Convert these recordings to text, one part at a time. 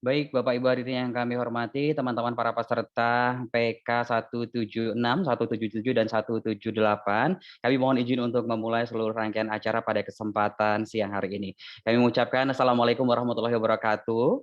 Baik, Bapak Ibu hadirin yang kami hormati, teman-teman para peserta PK 176, 177, dan 178, kami mohon izin untuk memulai seluruh rangkaian acara pada kesempatan siang hari ini. Kami mengucapkan Assalamualaikum warahmatullahi wabarakatuh.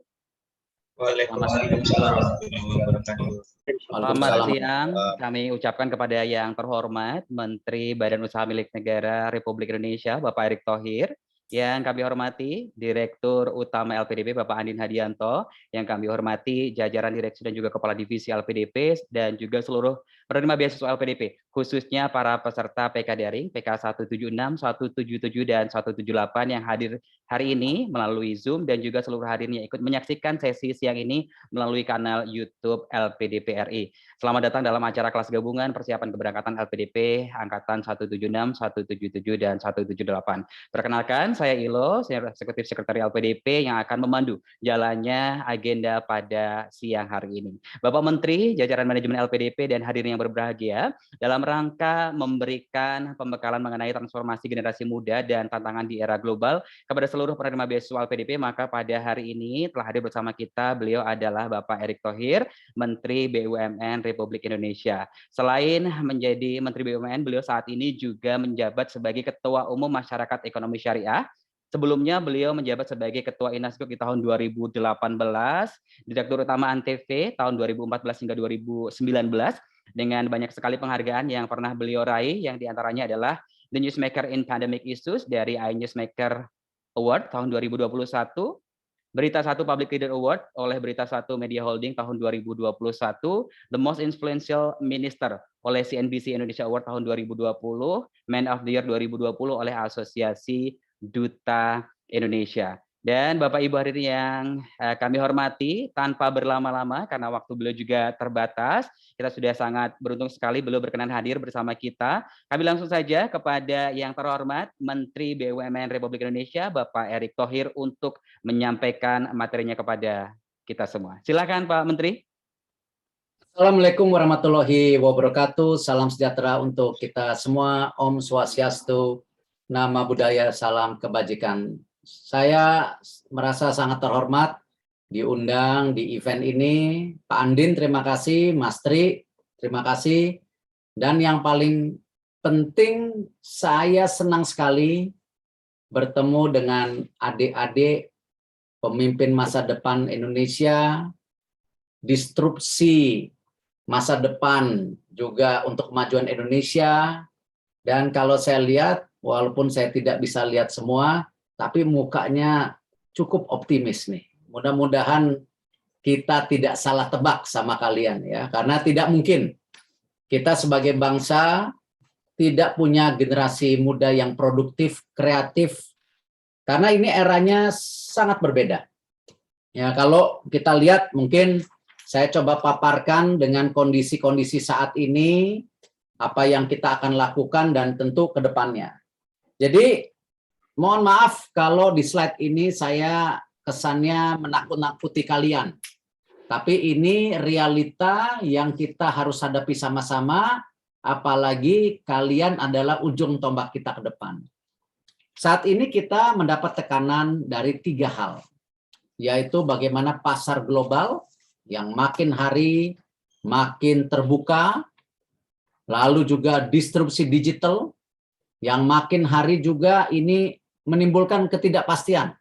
Selamat siang. Waalaikumsalam warahmatullahi wabarakatuh. Selamat Waalaikumsalam. siang, kami ucapkan kepada yang terhormat Menteri Badan Usaha Milik Negara Republik Indonesia, Bapak Erick Thohir, yang kami hormati Direktur Utama LPDP Bapak Andin Hadianto, yang kami hormati jajaran direksi dan juga Kepala Divisi LPDP, dan juga seluruh penerima beasiswa LPDP, khususnya para peserta PK Daring, PK 176, 177, dan 178 yang hadir hari ini melalui Zoom, dan juga seluruh hadirin yang ikut menyaksikan sesi siang ini melalui kanal YouTube LPDP RI. Selamat datang dalam acara kelas gabungan persiapan keberangkatan LPDP Angkatan 176, 177, dan 178. Perkenalkan, saya Ilo, Senior Eksekutif Sekretari LPDP yang akan memandu jalannya agenda pada siang hari ini. Bapak Menteri, jajaran manajemen LPDP, dan hadirin yang berbahagia, dalam rangka memberikan pembekalan mengenai transformasi generasi muda dan tantangan di era global kepada seluruh penerima beasiswa LPDP, maka pada hari ini telah hadir bersama kita, beliau adalah Bapak Erick Thohir, Menteri BUMN Republik Indonesia. Selain menjadi Menteri BUMN, beliau saat ini juga menjabat sebagai Ketua Umum Masyarakat Ekonomi Syariah. Sebelumnya beliau menjabat sebagai Ketua Inasgok di tahun 2018, Direktur Utama Antv tahun 2014 hingga 2019, dengan banyak sekali penghargaan yang pernah beliau raih, yang diantaranya adalah The Newsmaker in Pandemic Issues dari iNewsmaker Award tahun 2021, Berita Satu Public Leader Award oleh Berita Satu Media Holding tahun 2021, The Most Influential Minister oleh CNBC Indonesia Award tahun 2020, Man of the Year 2020 oleh Asosiasi Duta Indonesia. Dan Bapak Ibu hadirin yang kami hormati, tanpa berlama-lama karena waktu beliau juga terbatas, kita sudah sangat beruntung sekali beliau berkenan hadir bersama kita. Kami langsung saja kepada yang terhormat Menteri BUMN Republik Indonesia, Bapak Erick Thohir, untuk menyampaikan materinya kepada kita semua. Silakan Pak Menteri. Assalamualaikum warahmatullahi wabarakatuh. Salam sejahtera untuk kita semua. Om Swastiastu, Nama Budaya, salam kebajikan. Saya merasa sangat terhormat diundang di event ini. Pak Andin, terima kasih. Mas Tri, terima kasih. Dan yang paling penting, saya senang sekali bertemu dengan adik-adik pemimpin masa depan Indonesia, disrupsi masa depan juga untuk kemajuan Indonesia. Dan kalau saya lihat, walaupun saya tidak bisa lihat semua, tapi mukanya cukup optimis nih. Mudah-mudahan kita tidak salah tebak sama kalian ya, karena tidak mungkin kita sebagai bangsa tidak punya generasi muda yang produktif, kreatif, karena ini eranya sangat berbeda. Ya, kalau kita lihat, mungkin saya coba paparkan dengan kondisi-kondisi saat ini, apa yang kita akan lakukan dan tentu ke depannya. Jadi, mohon maaf kalau di slide ini saya kesannya menakut-nakuti kalian. Tapi ini realita yang kita harus hadapi sama-sama, apalagi kalian adalah ujung tombak kita ke depan. Saat ini kita mendapat tekanan dari 3 hal, yaitu bagaimana pasar global yang makin hari makin terbuka, lalu juga disrupsi digital yang makin hari juga ini menimbulkan ketidakpastian.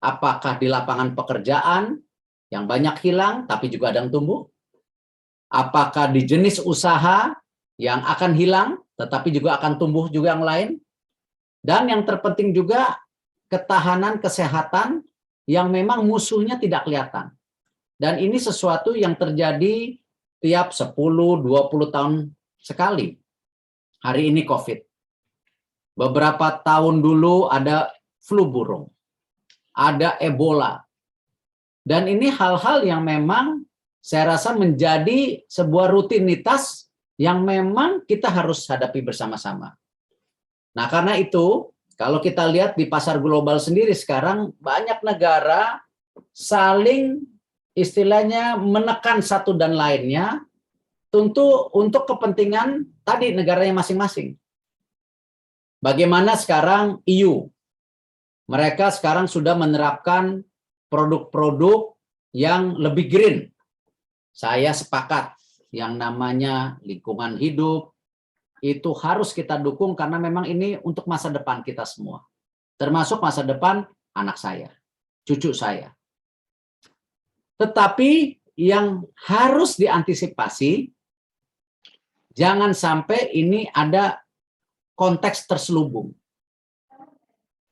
Apakah di lapangan pekerjaan yang banyak hilang tapi juga ada yang tumbuh? Apakah di jenis usaha yang akan hilang tetapi juga akan tumbuh juga yang lain? Dan yang terpenting juga ketahanan kesehatan yang memang musuhnya tidak kelihatan. Dan ini sesuatu yang terjadi tiap 10-20 tahun sekali. Hari ini COVID. Beberapa tahun dulu ada flu burung, ada Ebola. Dan ini hal-hal yang memang saya rasa menjadi sebuah rutinitas yang memang kita harus hadapi bersama-sama. Nah, karena itu, kalau kita lihat di pasar global sendiri sekarang, banyak negara saling istilahnya menekan satu dan lainnya, tentu untuk kepentingan tadi negaranya masing-masing. Bagaimana sekarang EU? Mereka sekarang sudah menerapkan produk-produk yang lebih green. Saya sepakat yang namanya lingkungan hidup itu harus kita dukung karena memang ini untuk masa depan kita semua. Termasuk masa depan anak saya, cucu saya. Tetapi yang harus diantisipasi, jangan sampai ini ada konteks terselubung.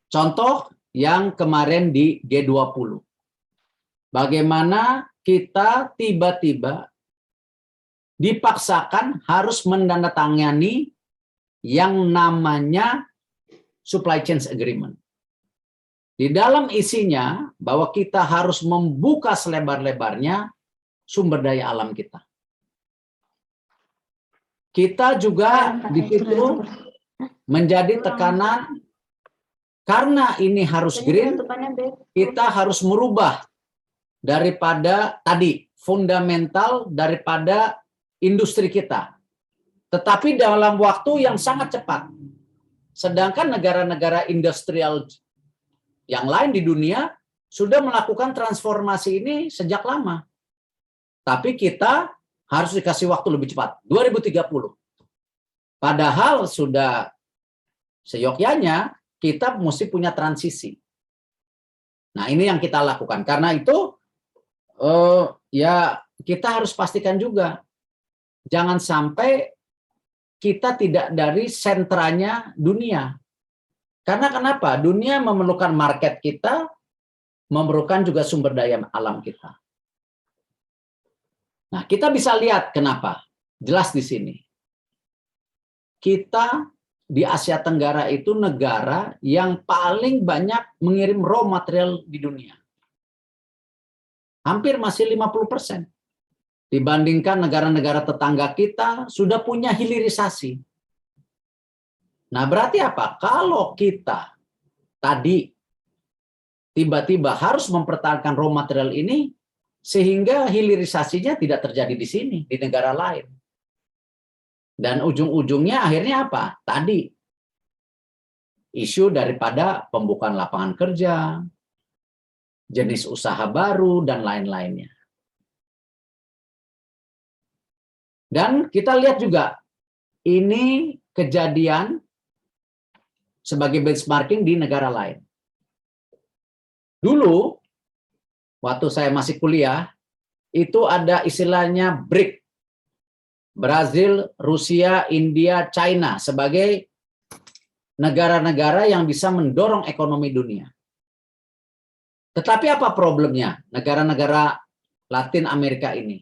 Contoh yang kemarin di G20. Bagaimana kita tiba-tiba dipaksakan harus menandatangani yang namanya supply chain agreement. Di dalam isinya bahwa kita harus membuka selebar-lebarnya sumber daya alam kita. Kita juga di situ menjadi tekanan karena ini harus green, kita harus merubah daripada tadi fundamental daripada industri kita. Tetapi dalam waktu yang sangat cepat. Sedangkan negara-negara industrial yang lain di dunia sudah melakukan transformasi ini sejak lama. Tapi kita harus dikasih waktu lebih cepat, 2030. Padahal sudah seyogyanya kita mesti punya transisi. Nah, ini yang kita lakukan. Karena itu ya kita harus pastikan juga jangan sampai kita tidak dari sentranya dunia. Karena kenapa? Dunia memerlukan market kita, memerlukan juga sumber daya alam kita. Nah, kita bisa lihat kenapa. Jelas di sini. Kita di Asia Tenggara itu negara yang paling banyak mengirim raw material di dunia. Hampir masih 50%. Dibandingkan negara-negara tetangga kita sudah punya hilirisasi. Nah, berarti apa? Kalau kita tadi tiba-tiba harus mempertahankan raw material ini, sehingga hilirisasinya tidak terjadi di sini, di negara lain. Dan ujung-ujungnya akhirnya apa? Tadi, isu daripada pembukaan lapangan kerja, jenis usaha baru, dan lain-lainnya. Dan kita lihat juga, ini kejadian sebagai benchmarking di negara lain. Dulu, waktu saya masih kuliah, itu ada istilahnya BRIC. Brazil, Rusia, India, China sebagai negara-negara yang bisa mendorong ekonomi dunia. Tetapi apa problemnya negara-negara Latin Amerika ini?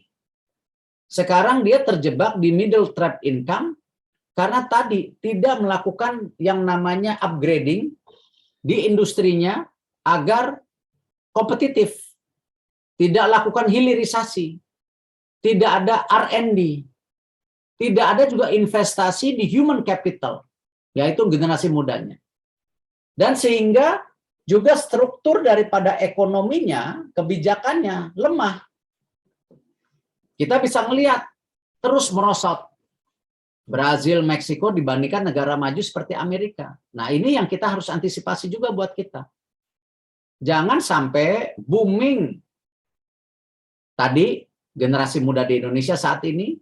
Sekarang dia terjebak di middle trap income karena tadi tidak melakukan yang namanya upgrading di industrinya agar kompetitif. Tidak lakukan hilirisasi. Tidak ada R&D. Tidak ada juga investasi di human capital, yaitu generasi mudanya. Dan sehingga juga struktur daripada ekonominya, kebijakannya lemah. Kita bisa melihat terus merosot. Brazil, Meksiko dibandingkan negara maju seperti Amerika. Nah, ini yang kita harus antisipasi juga buat kita. Jangan sampai booming tadi generasi muda di Indonesia saat ini,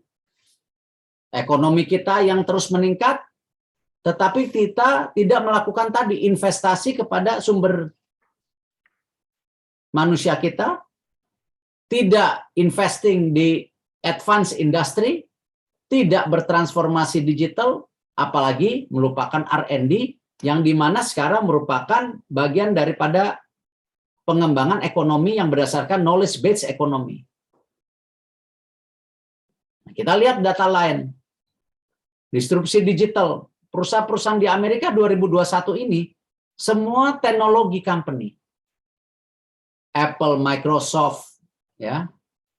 ekonomi kita yang terus meningkat, tetapi kita tidak melakukan tadi investasi kepada sumber manusia kita, tidak investing di advanced industry, tidak bertransformasi digital, apalagi melupakan R&D yang dimana sekarang merupakan bagian daripada pengembangan ekonomi yang berdasarkan knowledge-based economy. Kita lihat data lain. Disrupsi digital. Perusahaan-perusahaan di Amerika 2021 ini semua teknologi company. Apple, Microsoft, ya.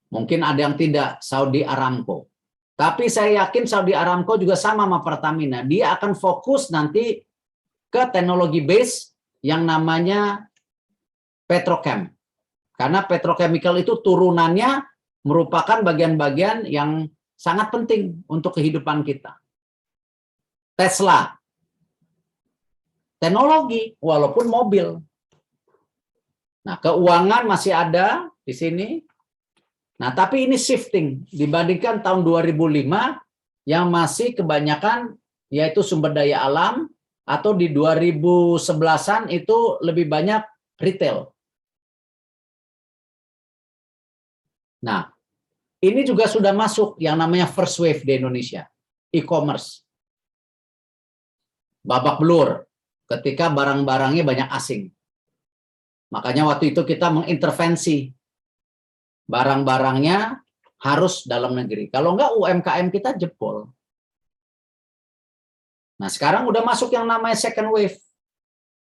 Mungkin ada yang tidak, Saudi Aramco. Tapi saya yakin Saudi Aramco juga sama Pertamina. Dia akan fokus nanti ke teknologi base yang namanya petrochem. Karena petrochemical itu turunannya merupakan bagian-bagian yang sangat penting untuk kehidupan kita. Tesla, teknologi walaupun mobil. Nah, keuangan masih ada, di sini. Nah, tapi ini shifting dibandingkan tahun 2005 yang masih kebanyakan yaitu sumber daya alam, atau di 2011-an itu lebih banyak retail. Nah, ini juga sudah masuk yang namanya first wave di Indonesia, e-commerce. Babak belur ketika barang-barangnya banyak asing. Makanya waktu itu kita mengintervensi. Barang-barangnya harus dalam negeri. Kalau enggak UMKM kita jebol. Nah, sekarang udah masuk yang namanya second wave.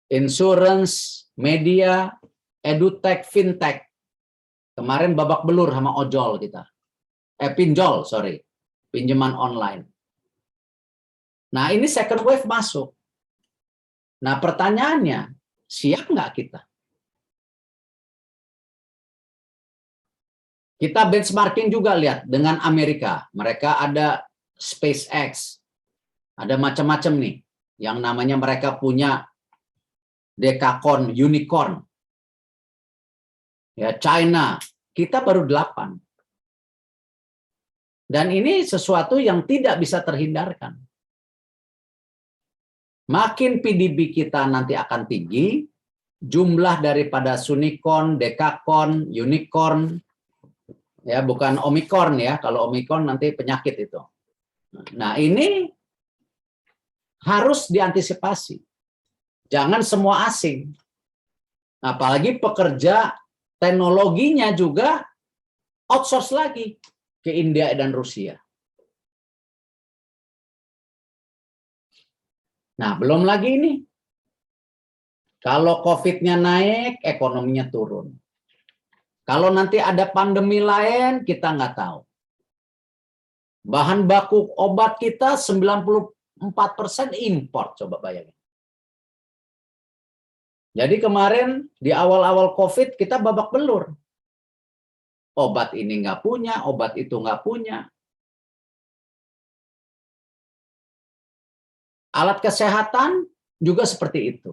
Insurance, media, edutech, fintech. Kemarin babak belur sama ojol kita. Pinjol, sorry. Pinjaman online. Nah, ini second wave masuk. Nah, pertanyaannya, siap nggak kita? Kita benchmarking juga lihat dengan Amerika. Mereka ada SpaceX. Ada macam-macam nih. Yang namanya mereka punya Dekakon, Unicorn. Ya, China. Kita baru 8. Dan ini sesuatu yang tidak bisa terhindarkan. Makin PDB kita nanti akan tinggi, jumlah daripada Sunicon, Dekakon, Unicorn, ya bukan Omicron ya, kalau Omicron nanti penyakit itu. Nah, ini harus diantisipasi. Jangan semua asing. Apalagi pekerja teknologinya juga outsource lagi ke India dan Rusia. Nah, belum lagi ini. Kalau COVID-nya naik, ekonominya turun. Kalau nanti ada pandemi lain, kita nggak tahu. Bahan baku obat kita 94% import, coba bayangin. Jadi kemarin di awal-awal COVID kita babak belur. Obat ini nggak punya, obat itu nggak punya. Alat kesehatan juga seperti itu.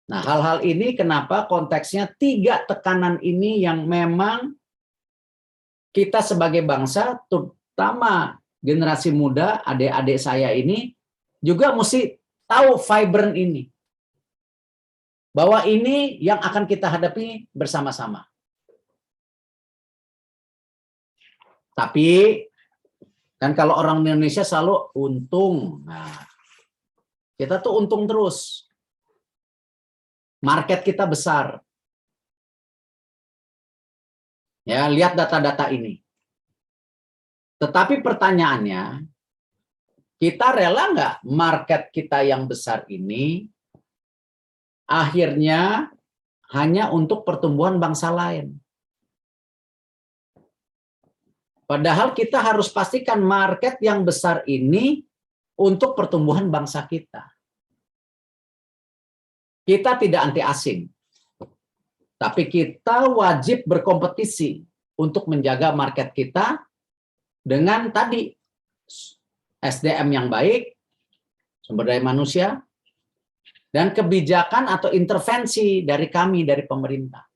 Nah, hal-hal ini kenapa konteksnya 3 tekanan ini yang memang kita sebagai bangsa, terutama generasi muda, adik-adik saya ini, juga mesti tahu vibrant ini. Bahwa ini yang akan kita hadapi bersama-sama. Tapi, kan kalau orang Indonesia selalu untung. Nah, kita tuh untung terus. Market kita besar. Ya, lihat data-data ini. Tetapi pertanyaannya, kita rela nggak market kita yang besar ini akhirnya hanya untuk pertumbuhan bangsa lain? Padahal kita harus pastikan market yang besar ini untuk pertumbuhan bangsa kita. Kita tidak anti asing, tapi kita wajib berkompetisi untuk menjaga market kita dengan tadi SDM yang baik, sumber daya manusia, dan kebijakan atau intervensi dari kami, dari pemerintah.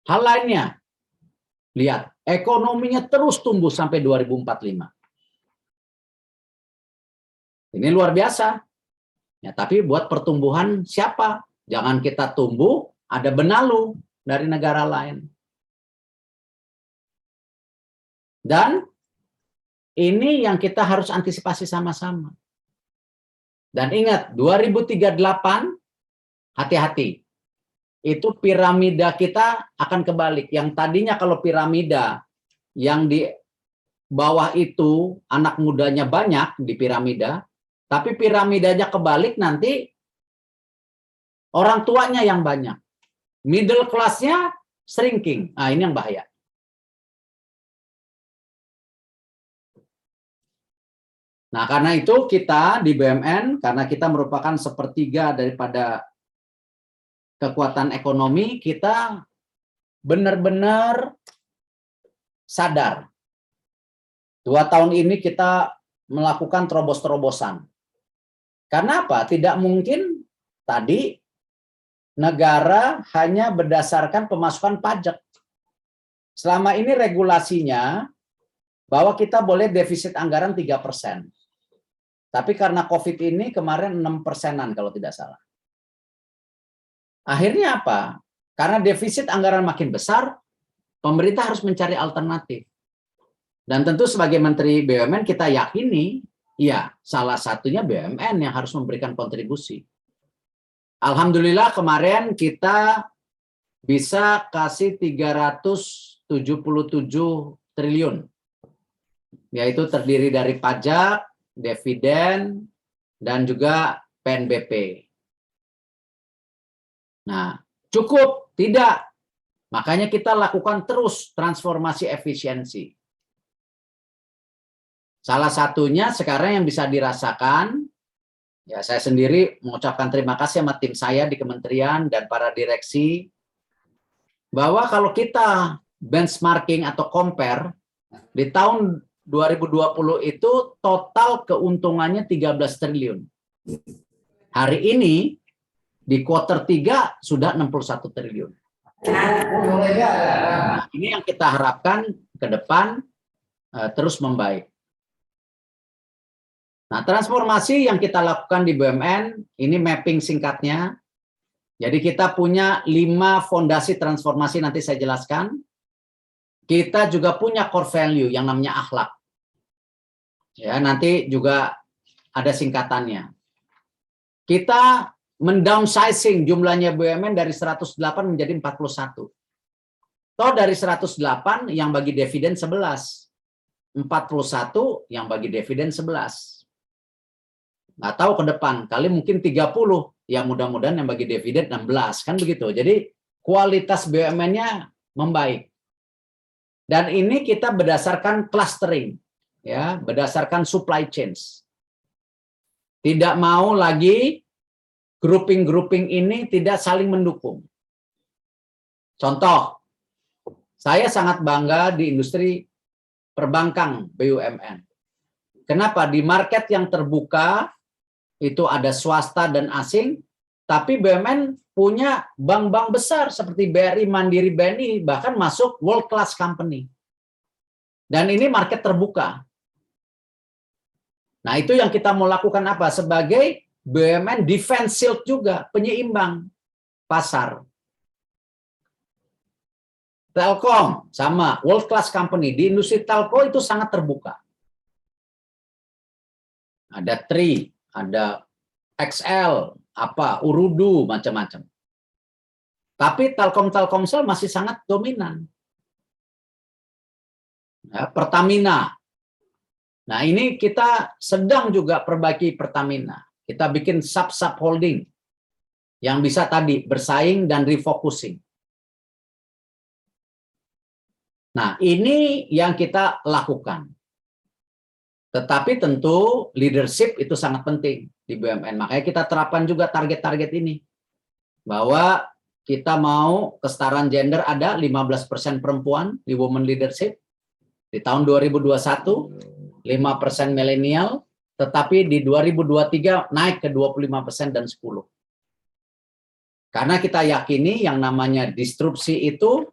Hal lainnya, lihat, ekonominya terus tumbuh sampai 2045. Ini luar biasa. Ya, tapi buat pertumbuhan siapa? Jangan kita tumbuh, ada benalu dari negara lain. Dan ini yang kita harus antisipasi sama-sama. Dan ingat, 2038, hati-hati. Itu piramida kita akan kebalik. Yang tadinya kalau piramida yang di bawah itu anak mudanya banyak di piramida, tapi piramidanya kebalik nanti orang tuanya yang banyak. Middle class-nya shrinking. Nah, ini yang bahaya. Nah, karena itu kita di BUMN, karena kita merupakan sepertiga daripada kekuatan ekonomi, kita benar-benar sadar. 2 tahun ini kita melakukan terobos-terobosan. Karena apa? Tidak mungkin tadi negara hanya berdasarkan pemasukan pajak. Selama ini regulasinya bahwa kita boleh defisit anggaran 3%. Tapi karena COVID ini kemarin 6%-an kalau tidak salah. Akhirnya apa? Karena defisit anggaran makin besar, pemerintah harus mencari alternatif. Dan tentu sebagai Menteri BUMN kita yakini, ya salah satunya BUMN yang harus memberikan kontribusi. Alhamdulillah kemarin kita bisa kasih 377 triliun. Yaitu terdiri dari pajak, dividen, dan juga PNBP. Nah, cukup? Tidak. Makanya kita lakukan terus transformasi efisiensi. Salah satunya sekarang yang bisa dirasakan, ya saya sendiri mengucapkan terima kasih sama tim saya di kementerian dan para direksi, bahwa kalau kita benchmarking atau compare, di tahun 2020 itu total keuntungannya 13 triliun. Hari ini, di kuartal 3 sudah 61 triliun. Nah, ini yang kita harapkan ke depan terus membaik. Nah, transformasi yang kita lakukan di BUMN, ini mapping singkatnya. Jadi kita punya 5 fondasi transformasi, nanti saya jelaskan. Kita juga punya core value yang namanya akhlak. Ya, nanti juga ada singkatannya. Kita mendownsizing jumlahnya BUMN dari 108 menjadi 41. Toh dari 108 yang bagi dividen 11. 41 yang bagi dividen 11. Nggak tahu ke depan, kali mungkin 30 yang mudah-mudahan yang bagi dividen 16, kan begitu. Jadi kualitas BUMN-nya membaik. Dan ini kita berdasarkan clustering, ya, berdasarkan supply chains. Tidak mau lagi grouping-grouping ini tidak saling mendukung. Contoh, saya sangat bangga di industri perbankan BUMN. Kenapa? Di market yang terbuka, itu ada swasta dan asing, tapi BUMN punya bank-bank besar seperti BRI, Mandiri, BNI, bahkan masuk world class company. Dan ini market terbuka. Nah, itu yang kita mau lakukan apa? Sebagai BUMN defense shield juga, penyeimbang pasar. Telkom sama world class company, di industri telco itu sangat terbuka. Ada Tri, ada XL, Urudu, macam-macam. Tapi Telkomsel masih sangat dominan. Ya, Pertamina. Nah, ini kita sedang juga perbaiki Pertamina. Kita bikin sub-sub holding yang bisa tadi bersaing dan refocusing. Nah, ini yang kita lakukan. Tetapi tentu leadership itu sangat penting di BUMN. Makanya kita terapkan juga target-target ini. Bahwa kita mau kesetaraan gender ada 15% perempuan di women leadership. Di tahun 2021, 5% milenial. Tetapi di 2023 naik ke 25% dan 10%. Karena kita yakini yang namanya disrupsi itu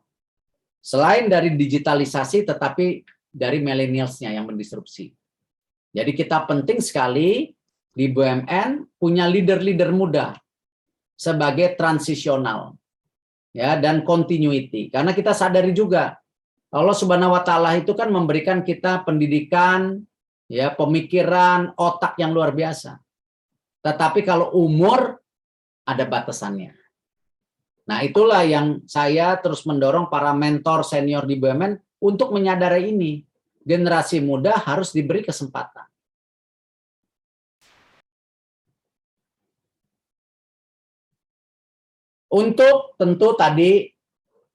selain dari digitalisasi, tetapi dari millennials-nya yang mendisrupsi. Jadi kita penting sekali di BUMN punya leader-leader muda sebagai transisional, ya, dan continuity. Karena kita sadari juga Allah Subhanahu wa Ta'ala itu kan memberikan kita pendidikan, ya, pemikiran, otak yang luar biasa. Tetapi kalau umur ada batasannya. Nah, itulah yang saya terus mendorong para mentor senior di BUMN untuk menyadari ini. Generasi muda harus diberi kesempatan. Untuk tentu tadi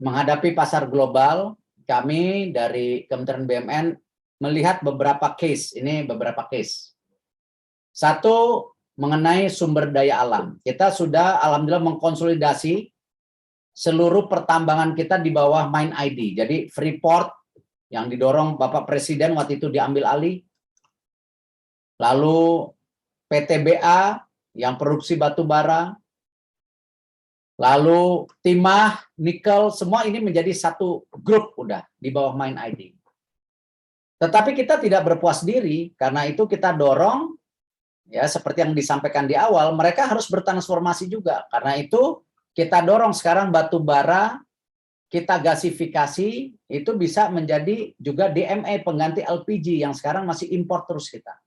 menghadapi pasar global, kami dari Kementerian BUMN melihat beberapa case. Ini beberapa case. Satu, mengenai sumber daya alam. Kita sudah alhamdulillah mengkonsolidasi seluruh pertambangan kita di bawah MindID. Jadi Freeport yang didorong Bapak Presiden waktu itu diambil alih. Lalu PTBA yang produksi batu bara, lalu timah, nikel, semua ini menjadi satu grup udah di bawah MindID. Tetapi kita tidak berpuas diri, karena itu kita dorong, ya seperti yang disampaikan di awal, mereka harus bertransformasi juga. Karena itu kita dorong sekarang batu bara, kita gasifikasi, itu bisa menjadi juga DME, pengganti LPG, yang sekarang masih impor terus kita.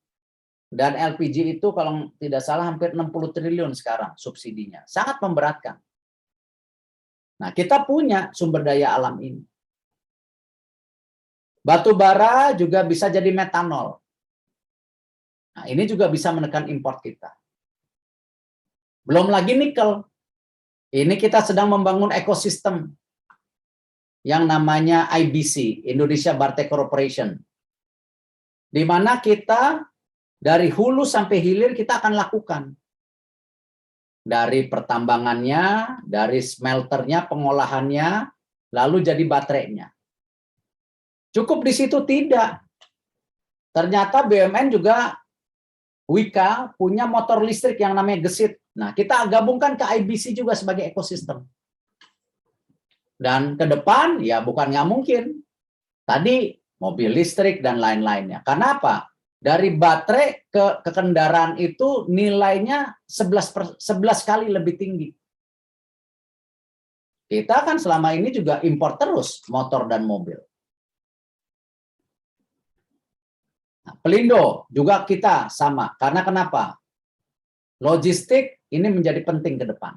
Dan LPG itu kalau tidak salah hampir 60 triliun sekarang subsidinya. Sangat memberatkan. Nah, kita punya sumber daya alam ini. Batu bara juga bisa jadi metanol. Nah, ini juga bisa menekan impor kita. Belum lagi nikel. Ini kita sedang membangun ekosistem yang namanya IBC, Indonesia Bartek Corporation. Di mana kita dari hulu sampai hilir kita akan lakukan. Dari pertambangannya, dari smelternya, pengolahannya, lalu jadi baterainya. Cukup di situ tidak. Ternyata BUMN juga Wika punya motor listrik yang namanya Gesit. Nah, kita gabungkan ke IBC juga sebagai ekosistem. Dan ke depan, ya bukan nggak mungkin. Tadi mobil listrik dan lain-lainnya. Karena apa? Dari baterai ke kendaraan itu nilainya 11 kali lebih tinggi. Kita kan selama ini juga impor terus motor dan mobil. Nah, Pelindo juga kita sama. Karena kenapa? Logistik ini menjadi penting ke depan.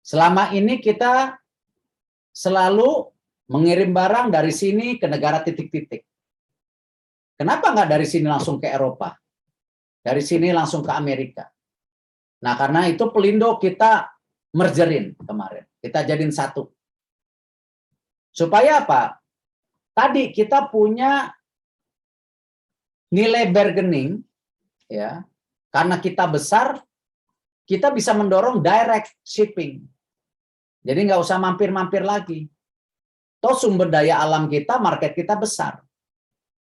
Selama ini kita selalu mengirim barang dari sini ke negara titik-titik. Kenapa nggak dari sini langsung ke Eropa? Dari sini langsung ke Amerika. Nah, karena itu Pelindo kita mergerin kemarin. Kita jadiin satu. Supaya apa? Tadi kita punya nilai bargaining, ya, karena kita besar, kita bisa mendorong direct shipping. Jadi nggak usah mampir-mampir lagi. Toh sumber daya alam kita, market kita besar.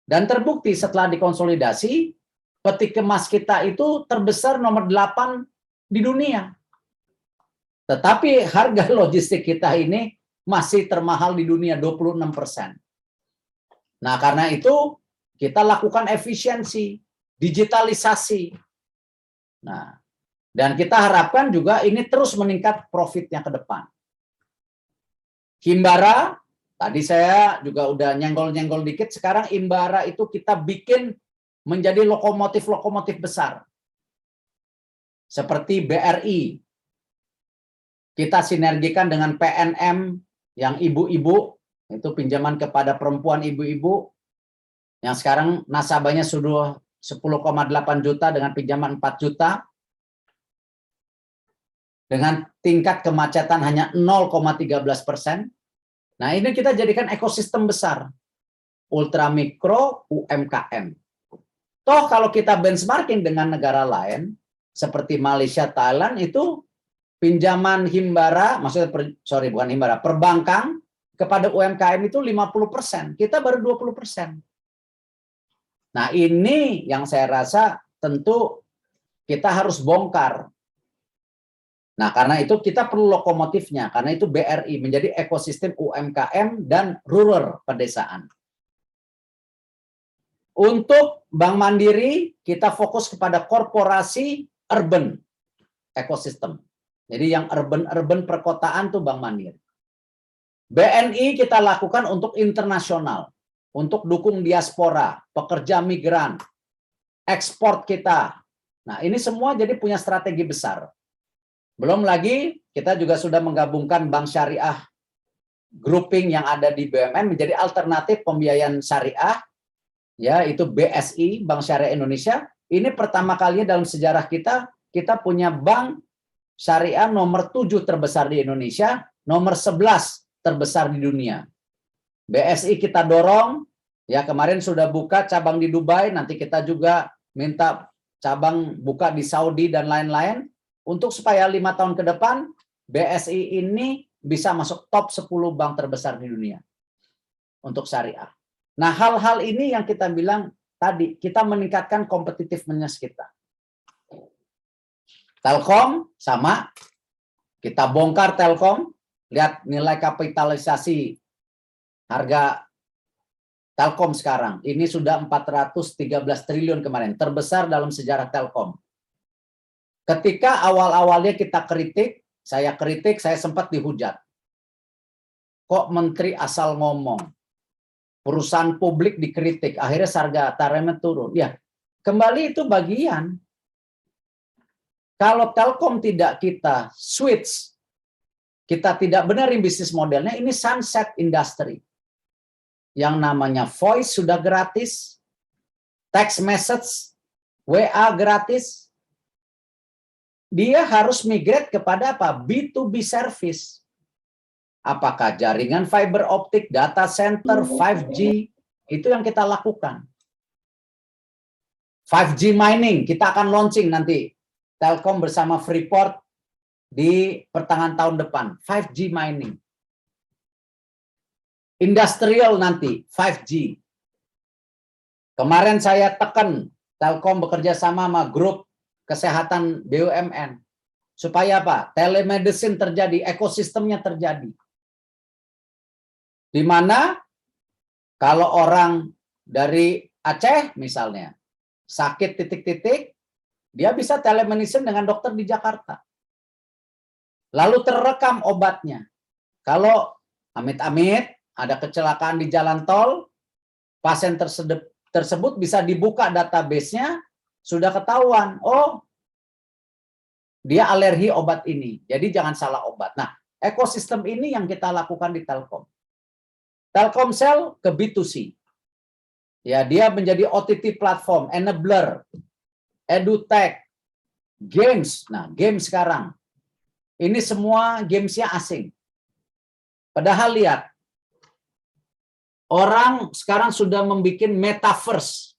Dan terbukti setelah dikonsolidasi, peti kemas kita itu terbesar nomor 8 di dunia. Tetapi harga logistik kita ini masih termahal di dunia 26%. Nah, karena itu kita lakukan efisiensi, digitalisasi. Nah, dan kita harapkan juga ini terus meningkat profitnya ke depan. Himbara, tadi saya juga udah nyenggol-nyenggol dikit, sekarang Himbara itu kita bikin menjadi lokomotif-lokomotif besar. Seperti BRI. Kita sinergikan dengan PNM yang ibu-ibu, itu pinjaman kepada perempuan ibu-ibu, yang sekarang nasabahnya sudah 10,8 juta dengan pinjaman 4 juta. Dengan tingkat kemacetan hanya 0,13%. Nah, ini kita jadikan ekosistem besar. Ultramikro UMKM. Toh kalau kita benchmarking dengan negara lain, seperti Malaysia, Thailand, itu pinjaman Himbara, maksudnya, bukan Himbara, perbankan kepada UMKM itu 50%. Kita baru 20%. Nah, ini yang saya rasa tentu kita harus bongkar. Nah, karena itu kita perlu lokomotifnya, karena itu BRI menjadi ekosistem UMKM dan rural pedesaan. Untuk Bank Mandiri, kita fokus kepada korporasi urban ekosistem. Jadi yang urban perkotaan tuh Bank Mandiri. BNI kita lakukan untuk internasional, untuk dukung diaspora, pekerja migran, ekspor kita. Nah, ini semua jadi punya strategi besar. Belum lagi kita juga sudah menggabungkan bank syariah grouping yang ada di BUMN menjadi alternatif pembiayaan syariah, ya itu BSI, Bank Syariah Indonesia. Ini pertama kalinya dalam sejarah kita punya bank syariah nomor 7 terbesar di Indonesia, nomor 11 terbesar di dunia. BSI kita dorong, ya kemarin sudah buka cabang di Dubai, nanti kita juga minta cabang buka di Saudi dan lain-lain. Untuk supaya 5 tahun ke depan, BSI ini bisa masuk top 10 bank terbesar di dunia untuk syariah. Nah, hal-hal ini yang kita bilang tadi, kita meningkatkan competitiveness kita. Telkom sama, kita bongkar Telkom, lihat nilai kapitalisasi harga Telkom sekarang. Ini sudah 413 triliun kemarin, terbesar dalam sejarah Telkom. Ketika awal-awalnya kita kritik, saya sempat dihujat. Kok menteri asal ngomong? Perusahaan publik dikritik, akhirnya harga tarifnya turun. Ya, kembali itu bagian. Kalau Telkom tidak kita switch, kita tidak benerin bisnis modelnya, ini sunset industry. Yang namanya voice sudah gratis, text message, WA gratis, dia harus migrate kepada apa? B2B service. Apakah jaringan fiber optik, data center, 5G, itu yang kita lakukan. 5G mining, kita akan launching nanti. Telkom bersama Freeport di pertengahan tahun depan. 5G mining. Industrial nanti, 5G. Kemarin saya tekan, Telkom bekerja sama grup kesehatan BUMN. Supaya apa? Telemedicine terjadi, ekosistemnya terjadi. Di mana kalau orang dari Aceh misalnya, sakit titik-titik, dia bisa telemedicine dengan dokter di Jakarta. Lalu terekam obatnya. Kalau amit-amit ada kecelakaan di jalan tol, pasien tersebut bisa dibuka database-nya, sudah ketahuan, oh dia alergi obat ini, jadi jangan salah obat. Nah, ekosistem ini yang kita lakukan di Telkom. Telkomsel ke B2C. Ya, dia menjadi OTT platform, enabler, edutech, games. Nah, game sekarang. Ini semua gamesnya asing. Padahal lihat, orang sekarang sudah membuat metaverse.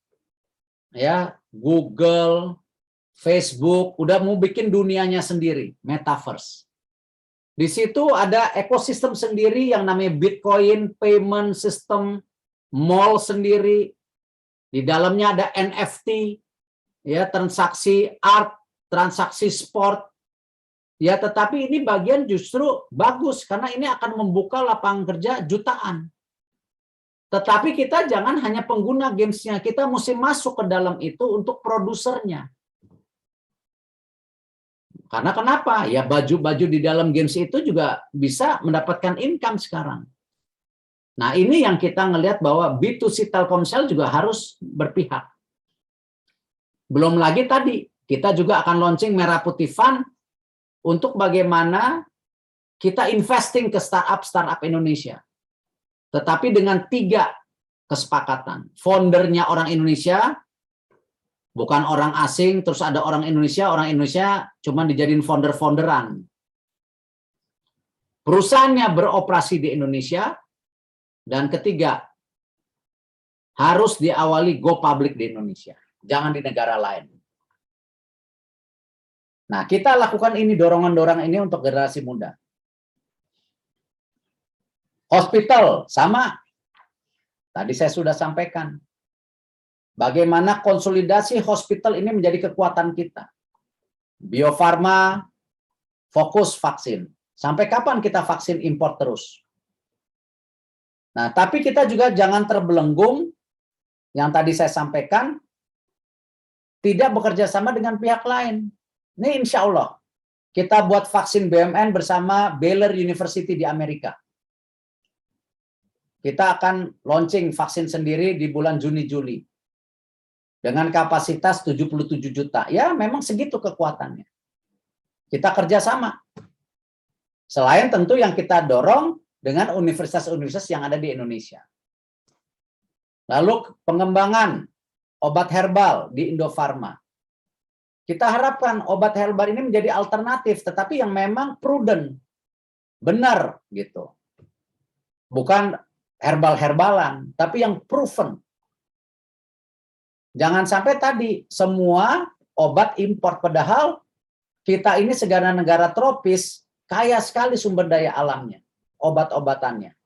Ya, Google, Facebook, udah mau bikin dunianya sendiri, metaverse. Di situ ada ekosistem sendiri yang namanya Bitcoin, payment system, mall sendiri. Di dalamnya ada NFT, ya, transaksi art, transaksi sport. Ya, tetapi ini bagian justru bagus karena ini akan membuka lapangan kerja jutaan. Tetapi kita jangan hanya pengguna gamesnya, kita mesti masuk ke dalam itu untuk produsernya. Karena kenapa? Ya baju-baju di dalam games itu juga bisa mendapatkan income sekarang. Nah, ini yang kita ngelihat bahwa B2C Telkomsel juga harus berpihak. Belum lagi tadi, kita juga akan launching Merah Putih Fund untuk bagaimana kita investing ke startup Indonesia. Tetapi dengan 3 kesepakatan. Foundernya orang Indonesia, bukan orang asing, terus ada orang Indonesia cuma dijadiin founder-founderan. Perusahaannya beroperasi di Indonesia, dan ketiga, harus diawali go public di Indonesia, jangan di negara lain. Nah, kita lakukan ini, dorongan-dorongan ini untuk generasi muda. Hospital, sama. Tadi saya sudah sampaikan. Bagaimana konsolidasi hospital ini menjadi kekuatan kita. Bio Farma, fokus vaksin. Sampai kapan kita vaksin impor terus? Nah, tapi kita juga jangan terbelenggung, yang tadi saya sampaikan, tidak bekerja sama dengan pihak lain. Ini insya Allah, kita buat vaksin BUMN bersama Baylor University di Amerika. Kita akan launching vaksin sendiri di bulan Juni-Juli. Dengan kapasitas 77 juta. Ya, memang segitu kekuatannya. Kita kerjasama. Selain tentu yang kita dorong dengan universitas-universitas yang ada di Indonesia. Lalu pengembangan obat herbal di Indofarma. Kita harapkan obat herbal ini menjadi alternatif, tetapi yang memang prudent, benar gitu. Bukan herbal-herbalan, tapi yang proven. Jangan sampai tadi semua obat impor, padahal kita ini negara tropis, kaya sekali sumber daya alamnya, obat-obatannya.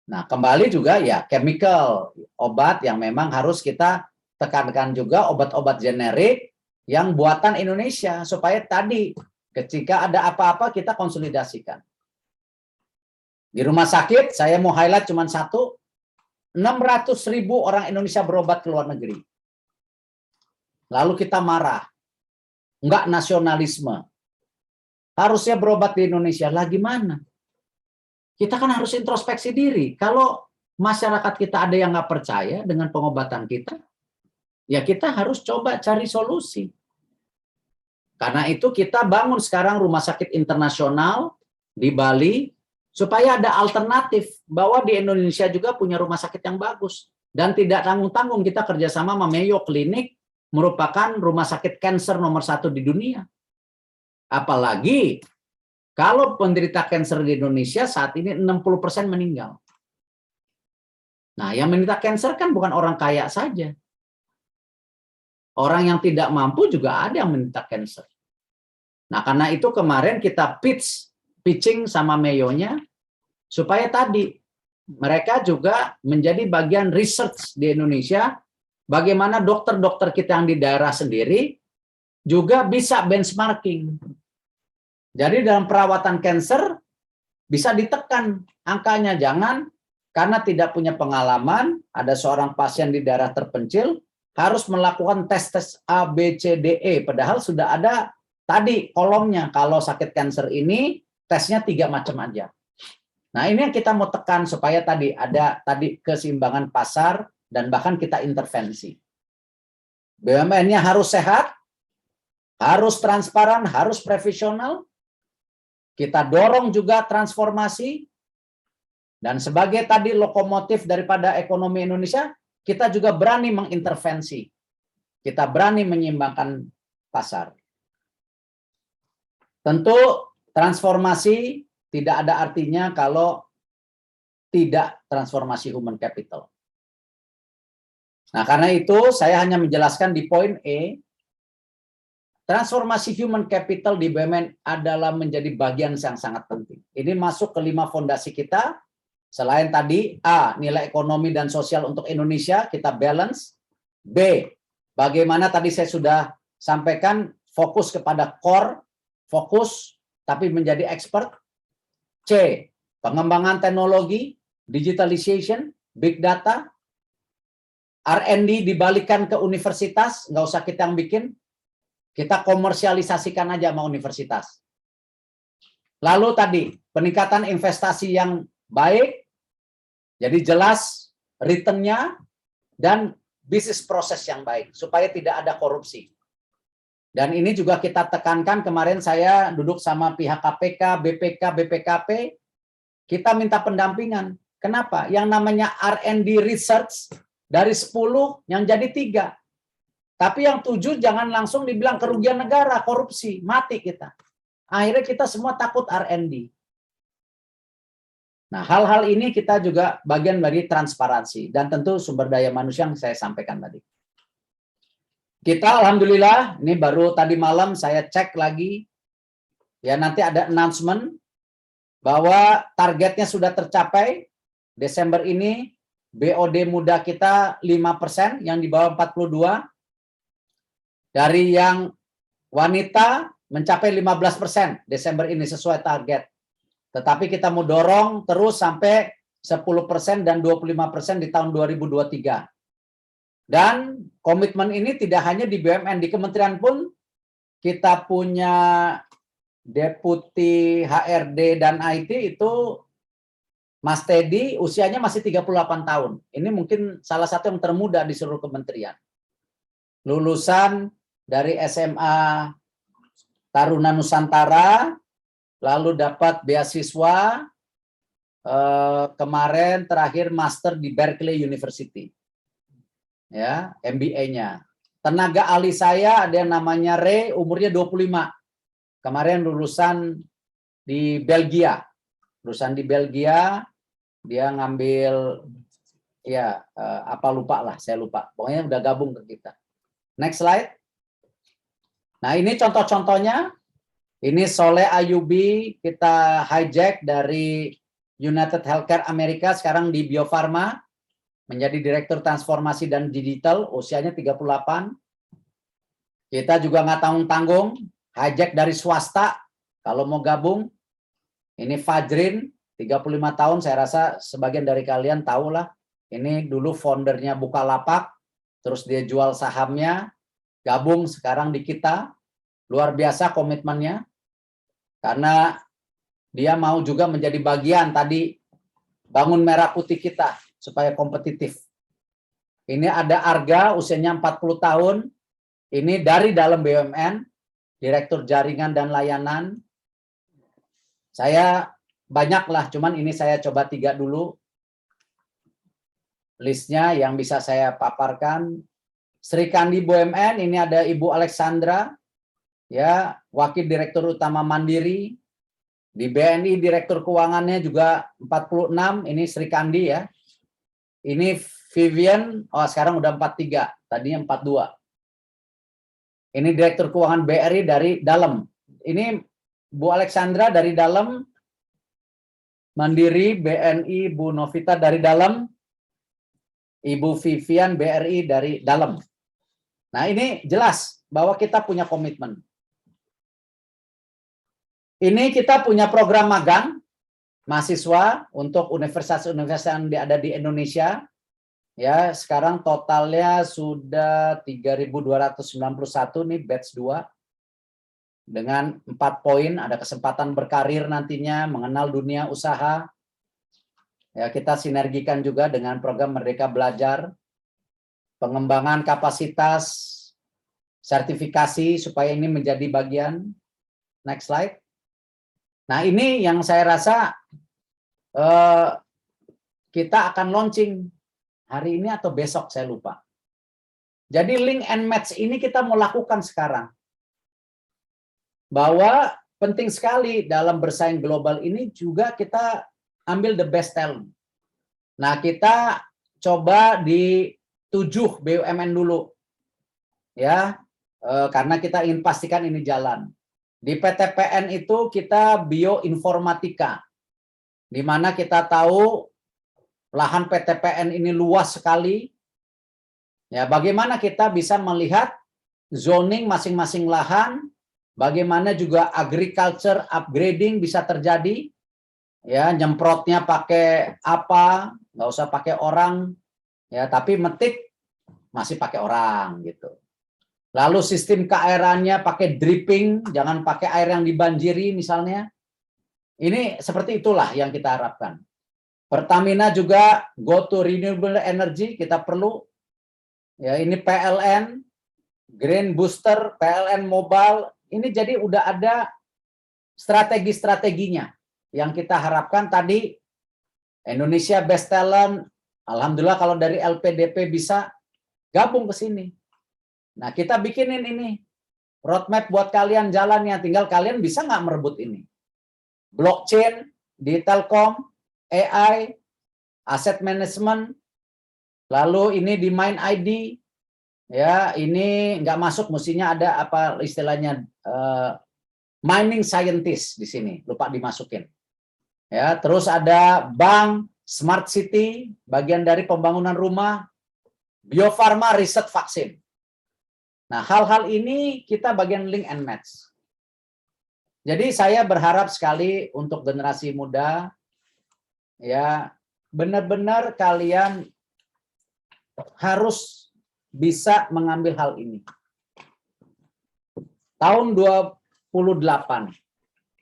Nah, kembali juga ya chemical, obat yang memang harus kita tekankan juga, obat-obat generik yang buatan Indonesia, supaya tadi ketika ada apa-apa kita konsolidasikan. Di rumah sakit, saya mau highlight cuma satu, 600.000 orang Indonesia berobat ke luar negeri. Lalu kita marah, enggak nasionalisme. Harusnya berobat di Indonesia, lah gimana? Kita kan harus introspeksi diri. Kalau masyarakat kita ada yang nggak percaya dengan pengobatan kita, ya kita harus coba cari solusi. Karena itu kita bangun sekarang rumah sakit internasional di Bali, supaya ada alternatif bahwa di Indonesia juga punya rumah sakit yang bagus. Dan tidak tanggung-tanggung kita kerjasama sama Mayo Clinic, merupakan rumah sakit kanker nomor 1 di dunia. Apalagi kalau penderita kanker di Indonesia saat ini 60% meninggal. Nah, yang menderita kanker kan bukan orang kaya saja. Orang yang tidak mampu juga ada yang menderita kanker. Nah, karena itu kemarin kita pitching sama Mayo-nya, supaya tadi mereka juga menjadi bagian research di Indonesia, bagaimana dokter-dokter kita yang di daerah sendiri juga bisa benchmarking. Jadi dalam perawatan kanker bisa ditekan angkanya, jangan karena tidak punya pengalaman, ada seorang pasien di daerah terpencil, harus melakukan tes A, B, C, D, E, padahal sudah ada tadi kolomnya, kalau sakit kanker ini tesnya 3 macam aja. Nah, ini yang kita mau tekan supaya tadi ada keseimbangan pasar dan bahkan kita intervensi. BUMN-nya harus sehat, harus transparan, harus profesional. Kita dorong juga transformasi, dan sebagai tadi lokomotif daripada ekonomi Indonesia, kita juga berani mengintervensi. Kita berani menyeimbangkan pasar. Tentu transformasi tidak ada artinya kalau tidak transformasi human capital. Nah, karena itu saya hanya menjelaskan di poin E, transformasi human capital di BUMN adalah menjadi bagian yang sangat penting. Ini masuk ke 5 fondasi kita. Selain tadi, A, nilai ekonomi dan sosial untuk Indonesia, kita balance. B, bagaimana tadi saya sudah sampaikan, fokus kepada core, fokus, tapi menjadi expert. C, pengembangan teknologi, digitalization, big data, R&D dibalikan ke universitas, nggak usah kita yang bikin, kita komersialisasikan aja sama universitas. Lalu tadi, peningkatan investasi yang baik, jadi jelas return-nya, dan bisnis proses yang baik, supaya tidak ada korupsi. Dan ini juga kita tekankan, kemarin saya duduk sama pihak KPK, BPK, BPKP, kita minta pendampingan. Kenapa? Yang namanya R&D research, dari 10 yang jadi 3. Tapi yang 7 jangan langsung dibilang kerugian negara, korupsi, mati kita. Akhirnya kita semua takut R&D. Nah, hal-hal ini kita juga bagian dari transparansi, dan tentu sumber daya manusia yang saya sampaikan tadi. Kita alhamdulillah, ini baru tadi malam saya cek lagi, ya nanti ada announcement bahwa targetnya sudah tercapai. Desember ini BOD muda kita 5%, yang di bawah 42. Dari yang wanita mencapai 15% Desember ini sesuai target. Tetapi kita mau dorong terus sampai 10% dan 25% di tahun 2023. Dan komitmen ini tidak hanya di BUMN, di kementerian pun kita punya Deputi HRD dan IT itu Mas Teddy, usianya masih 38 tahun. Ini mungkin salah satu yang termuda di seluruh kementerian. Lulusan dari SMA Taruna Nusantara, lalu dapat beasiswa, kemarin terakhir master di Berkeley University. Ya, MBA-nya. Tenaga ahli saya ada yang namanya Ray, umurnya 25. Kemarin lulusan di Belgia. Lulusan di Belgia, dia ngambil ya apa lupa lah, saya lupa. Pokoknya udah gabung ke kita. Next slide. Nah, ini contoh-contohnya. Ini Soleh Ayubi, kita hijack dari United Healthcare Amerika, sekarang di Bio Farma, menjadi Direktur Transformasi dan Digital, usianya 38. Kita juga nggak tanggung-tanggung, hijack dari swasta. Kalau mau gabung, ini Fajrin, 35 tahun, saya rasa sebagian dari kalian tahu lah. Ini dulu foundernya Bukalapak, terus dia jual sahamnya, gabung sekarang di kita. Luar biasa komitmennya, karena dia mau juga menjadi bagian tadi bangun merah putih kita, supaya kompetitif. Ini ada Arga, usianya 40 tahun, ini dari dalam BUMN, Direktur Jaringan dan Layanan. Saya banyak lah, cuman ini saya coba 3 dulu. Listnya yang bisa saya paparkan. Sri Kandi BUMN, ini ada Ibu Alexandra, ya, Wakil Direktur Utama Mandiri. Di BNI Direktur Keuangannya juga 46, ini Sri Kandi ya. Ini Vivian, oh sekarang udah 43, tadinya 42. Ini Direktur Keuangan BRI dari dalam. Ini Bu Alexandra dari dalam, Mandiri, BNI, Bu Novita dari dalam, Ibu Vivian BRI dari dalam. Nah ini jelas bahwa kita punya komitmen. Ini kita punya program magang mahasiswa untuk universitas-universitas yang ada di Indonesia. Ya, sekarang totalnya sudah 3.291 nih batch 2. Dengan 4 poin, ada kesempatan berkarir nantinya, mengenal dunia usaha. Ya, kita sinergikan juga dengan program Merdeka Belajar, pengembangan kapasitas, sertifikasi supaya ini menjadi bagian. Next slide. Nah, ini yang saya rasa kita akan launching hari ini atau besok, saya lupa. Jadi link and match ini kita mau lakukan sekarang. Bahwa penting sekali dalam bersaing global ini juga kita ambil the best talent. Nah, kita coba di 7 BUMN dulu. Ya, karena kita ingin pastikan ini jalan. Di PTPN itu kita bioinformatika. Di mana kita tahu lahan PTPN ini luas sekali. Ya, bagaimana kita bisa melihat zoning masing-masing lahan, bagaimana juga agriculture upgrading bisa terjadi. Ya, nyemprotnya pakai apa? Nggak usah pakai orang. Ya, tapi metik masih pakai orang gitu. Lalu sistem keairannya pakai dripping, jangan pakai air yang dibanjiri misalnya. Ini seperti itulah yang kita harapkan. Pertamina juga go to renewable energy, kita perlu. Ya, ini PLN, Green Booster, PLN Mobile, ini jadi udah ada strategi-strateginya yang kita harapkan tadi. Indonesia Best Talent, alhamdulillah kalau dari LPDP bisa gabung ke sini. Nah, kita bikinin ini roadmap buat kalian jalannya, tinggal kalian bisa nggak merebut ini. Blockchain di Telkom, AI, asset management, lalu ini di Mind ID, ya ini nggak masuk, mestinya ada apa istilahnya mining scientist di sini, lupa dimasukin. Ya, terus ada bank, smart city, bagian dari pembangunan rumah, Bio Farma, riset vaksin. Nah, hal-hal ini kita bagian link and match. Jadi saya berharap sekali untuk generasi muda, ya benar-benar kalian harus bisa mengambil hal ini. Tahun 28,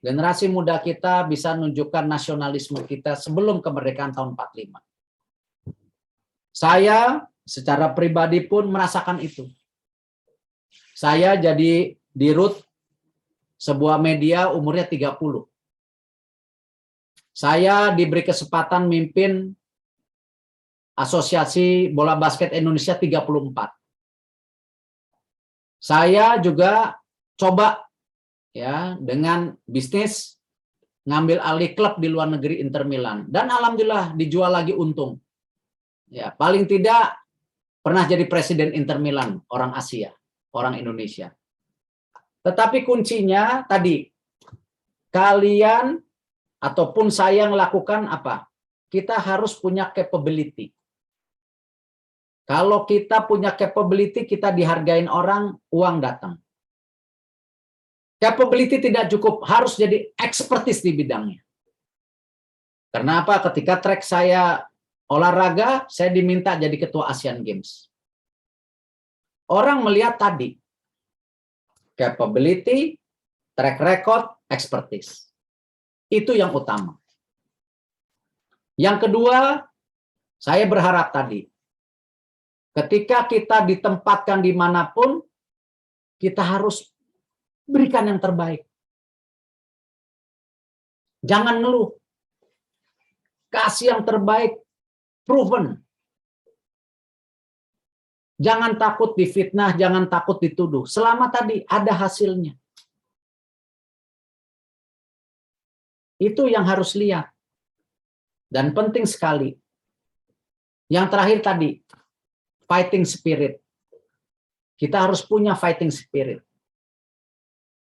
generasi muda kita bisa menunjukkan nasionalisme kita sebelum kemerdekaan tahun 45. Saya secara pribadi pun merasakan itu. Saya jadi dirut sebuah media umurnya 30. Saya diberi kesempatan mimpin Asosiasi Bola Basket Indonesia 34. Saya juga coba ya dengan bisnis ngambil alih klub di luar negeri Inter Milan dan alhamdulillah dijual lagi untung. Ya, paling tidak pernah jadi presiden Inter Milan, orang Asia, orang Indonesia. Tetapi kuncinya tadi, kalian ataupun saya yang lakukan apa? Kita harus punya capability. Kalau kita punya capability, kita dihargain orang, uang datang. Capability tidak cukup, harus jadi expertise di bidangnya. Kenapa? Ketika track saya olahraga, saya diminta jadi ketua Asian Games. Orang melihat tadi, capability, track record, expertise. Itu yang utama. Yang kedua, saya berharap tadi, ketika kita ditempatkan dimanapun, kita harus berikan yang terbaik. Jangan ngeluh. Kasih yang terbaik, proven. Jangan takut difitnah, jangan takut dituduh. Selama tadi ada hasilnya. Itu yang harus lihat. Dan penting sekali. Yang terakhir tadi, fighting spirit. Kita harus punya fighting spirit.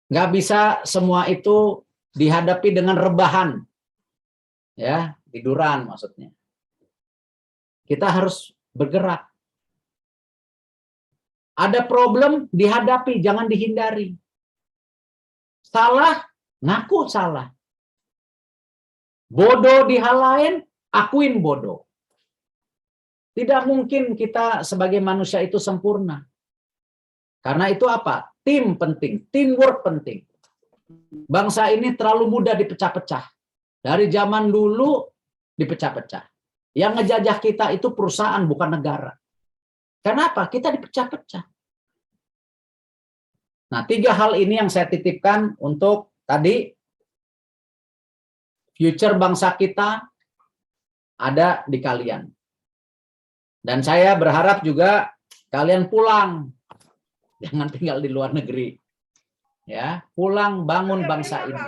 Nggak bisa semua itu dihadapi dengan rebahan. Ya, tiduran maksudnya. Kita harus bergerak. Ada problem, dihadapi, jangan dihindari. Salah, ngaku salah. Bodoh di hal lain, akuin bodoh. Tidak mungkin kita sebagai manusia itu sempurna. Karena itu apa? Tim penting, teamwork penting. Bangsa ini terlalu mudah dipecah-pecah. Dari zaman dulu dipecah-pecah. Yang ngejajah kita itu perusahaan, bukan negara. Kenapa? Kita dipecah-pecah. Nah, 3 hal ini yang saya titipkan untuk tadi future bangsa kita ada di kalian. Dan saya berharap juga kalian pulang. Jangan tinggal di luar negeri. Ya, pulang bangun bangsa ini.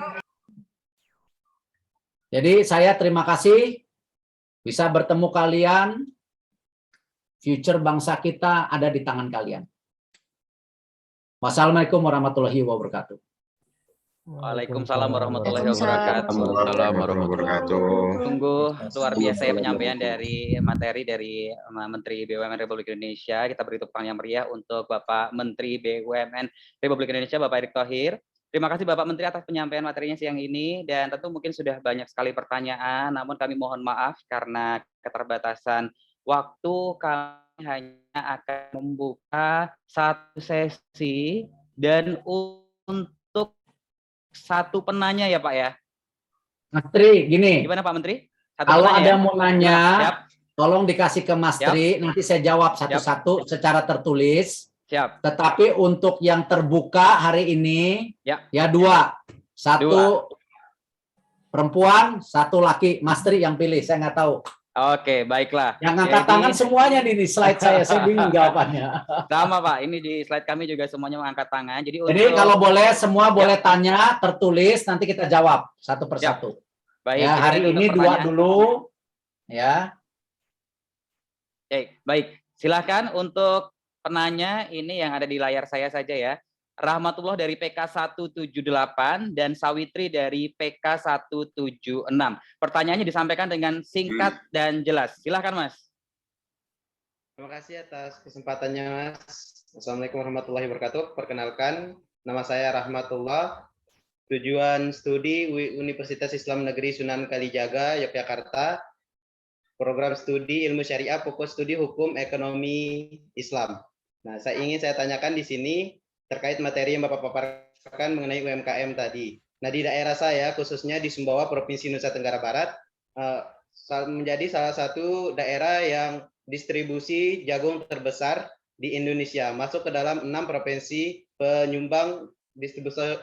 Jadi saya terima kasih bisa bertemu kalian. Future bangsa kita ada di tangan kalian. Wassalamualaikum warahmatullahi wabarakatuh. Waalaikumsalam warahmatullahi wabarakatuh. Waalaikumsalam warahmatullahi wabarakatuh. Sungguh luar biasa ya penyampaian dari materi dari Menteri BUMN Republik Indonesia. Kita beri tepuk tangan yang meriah untuk Bapak Menteri BUMN Republik Indonesia, Bapak Erick Thohir. Terima kasih Bapak Menteri atas penyampaian materinya siang ini, dan tentu mungkin sudah banyak sekali pertanyaan, namun kami mohon maaf karena keterbatasan waktu, kami hanya akan membuka satu sesi dan untuk satu penanya ya Pak ya. Mas Tri, gini. Gimana Pak Menteri? Kalau ada ya? mau nanya, Siap. tolong dikasih ke Mas Tri, nanti saya jawab satu-satu secara tertulis. Siap. Tetapi untuk yang terbuka hari ini, ya 2. 1 perempuan, 1 laki. Mas Tri yang pilih, saya nggak tahu. Oke, baiklah. Yang angkat tangan semuanya di slide saya bingung jawabannya. Sama Pak, ini di slide kami juga semuanya mengangkat tangan. Jadi kalau boleh, semua boleh tanya, tertulis, nanti kita jawab satu persatu. Baik, ya, hari ini 2 dulu. Ya. Baik, silakan untuk penanya ini yang ada di layar saya saja ya. Rahmatullah dari PK 178 dan Sawitri dari PK 176. Pertanyaannya disampaikan dengan singkat dan jelas. Silakan Mas. Terima kasih atas kesempatannya Mas. Assalamualaikum warahmatullahi wabarakatuh. Perkenalkan, nama saya Rahmatullah. Tujuan studi Universitas Islam Negeri Sunan Kalijaga, Yogyakarta. Program studi ilmu syariah, fokus studi hukum ekonomi Islam. Nah, saya tanyakan di sini terkait materi yang Bapak paparkan mengenai UMKM tadi. Nah, di daerah saya, khususnya di Sumbawa, Provinsi Nusa Tenggara Barat, menjadi salah satu daerah yang distribusi jagung terbesar di Indonesia, masuk ke dalam 6 provinsi penyumbang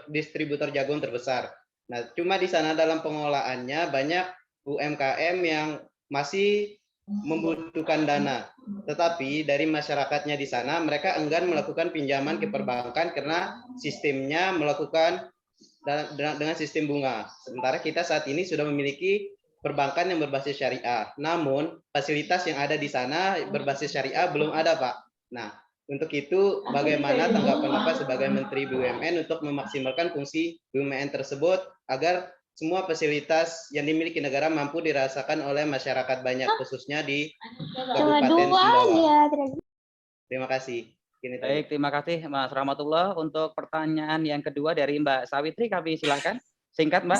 distributor jagung terbesar. Nah, cuma di sana dalam pengolahannya banyak UMKM yang masih membutuhkan dana, tetapi dari masyarakatnya di sana mereka enggan melakukan pinjaman ke perbankan karena sistemnya melakukan dengan sistem bunga. Sementara kita saat ini sudah memiliki perbankan yang berbasis syariah, namun fasilitas yang ada di sana berbasis syariah belum ada, Pak. Nah, untuk itu bagaimana tanggapan Bapak sebagai Menteri BUMN untuk memaksimalkan fungsi BUMN tersebut agar semua fasilitas yang dimiliki negara mampu dirasakan oleh masyarakat banyak, khususnya di Cuma Kabupaten dua Sumbawa. aja. Terima kasih. Ini tadi. Baik, terima kasih Mas Rahmatullah. Untuk pertanyaan yang kedua dari Mbak Sawitri, kami silakan. Singkat, Mbak.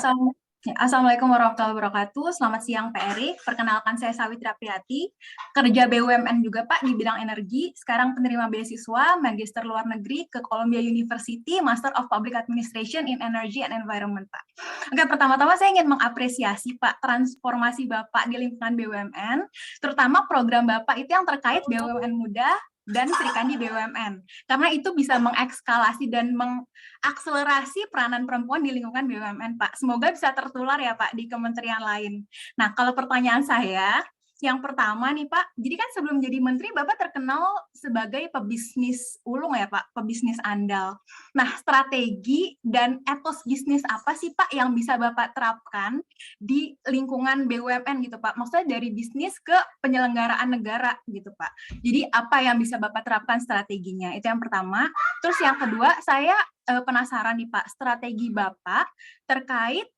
Assalamualaikum warahmatullahi wabarakatuh. Selamat siang Pak Erik. Perkenalkan saya Sawitri Apriati, kerja BUMN juga Pak di bidang energi. Sekarang penerima beasiswa Magister Luar Negeri ke Columbia University, Master of Public Administration in Energy and Environment Pak. Oke, pertama-tama saya ingin mengapresiasi Pak transformasi Bapak di lingkungan BUMN, terutama program Bapak itu yang terkait BUMN muda dan Sri Kandi BUMN, karena itu bisa mengekskalasi dan mengakselerasi peranan perempuan di lingkungan BUMN, Pak. Semoga bisa tertular ya, Pak, di kementerian lain. Nah, kalau pertanyaan saya, yang pertama nih, Pak, jadi kan sebelum jadi menteri, Bapak terkenal sebagai pebisnis ulung ya, Pak, pebisnis andal. Nah, strategi dan etos bisnis apa sih, Pak, yang bisa Bapak terapkan di lingkungan BUMN gitu, Pak? Maksudnya dari bisnis ke penyelenggaraan negara gitu, Pak. Jadi apa yang bisa Bapak terapkan strateginya? Itu yang pertama. Terus yang kedua, saya penasaran nih, Pak, strategi Bapak terkait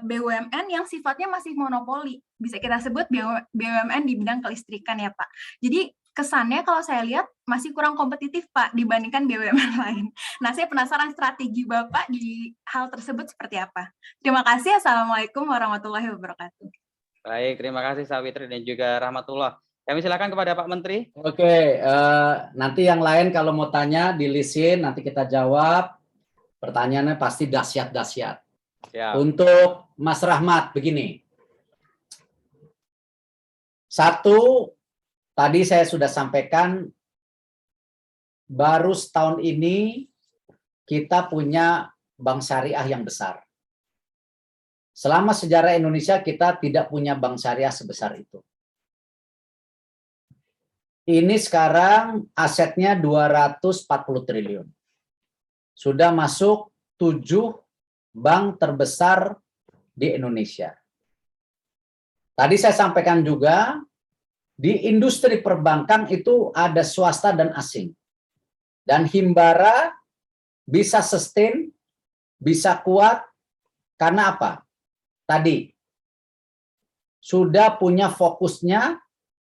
BUMN yang sifatnya masih monopoli, bisa kita sebut BUMN di bidang kelistrikan ya Pak. Jadi kesannya kalau saya lihat masih kurang kompetitif Pak dibandingkan BUMN lain. Nah, saya penasaran strategi Bapak di hal tersebut seperti apa. Terima kasih. Assalamualaikum warahmatullahi wabarakatuh. Baik, terima kasih Sawitri dan juga Rahmatullah. Kami silakan kepada Pak Menteri. Oke, nanti yang lain kalau mau tanya dilisin, nanti kita jawab. Pertanyaannya pasti dahsyat-dahsyat. Siap. Untuk Mas Rahmat, begini. Satu, tadi saya sudah sampaikan, baru setahun ini kita punya bank syariah yang besar. Selama sejarah Indonesia kita tidak punya bank syariah sebesar itu. Ini sekarang asetnya 240 triliun. Sudah masuk 7 bank terbesar di Indonesia. Tadi saya sampaikan juga, di industri perbankan itu ada swasta dan asing. Dan Himbara bisa sustain, bisa kuat, karena apa? Tadi, sudah punya fokusnya,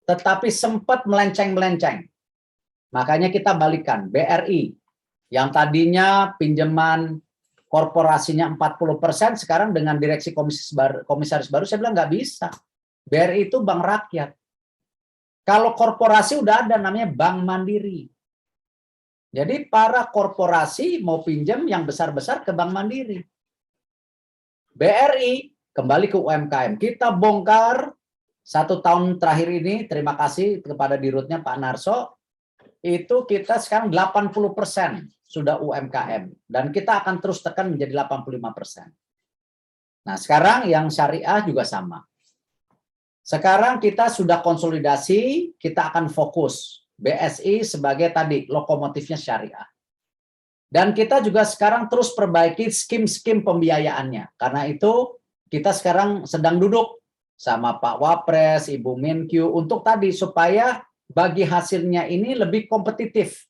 tetapi sempat melenceng-melenceng. Makanya kita balikan, BRI, yang tadinya pinjaman korporasinya 40%, sekarang dengan direksi komisaris baru, saya bilang nggak bisa. BRI itu bank rakyat. Kalau korporasi udah ada namanya Bank Mandiri. Jadi para korporasi mau pinjam yang besar-besar ke Bank Mandiri. BRI kembali ke UMKM. Kita bongkar 1 tahun terakhir ini, terima kasih kepada dirutnya Pak Narso, itu kita sekarang 80% sudah UMKM. Dan kita akan terus tekan menjadi 85%. Nah, sekarang yang syariah juga sama. Sekarang kita sudah konsolidasi, kita akan fokus. BSI sebagai tadi, lokomotifnya syariah. Dan kita juga sekarang terus perbaiki skim-skim pembiayaannya. Karena itu kita sekarang sedang duduk sama Pak Wapres, Ibu Menkyu, untuk tadi supaya bagi hasilnya ini lebih kompetitif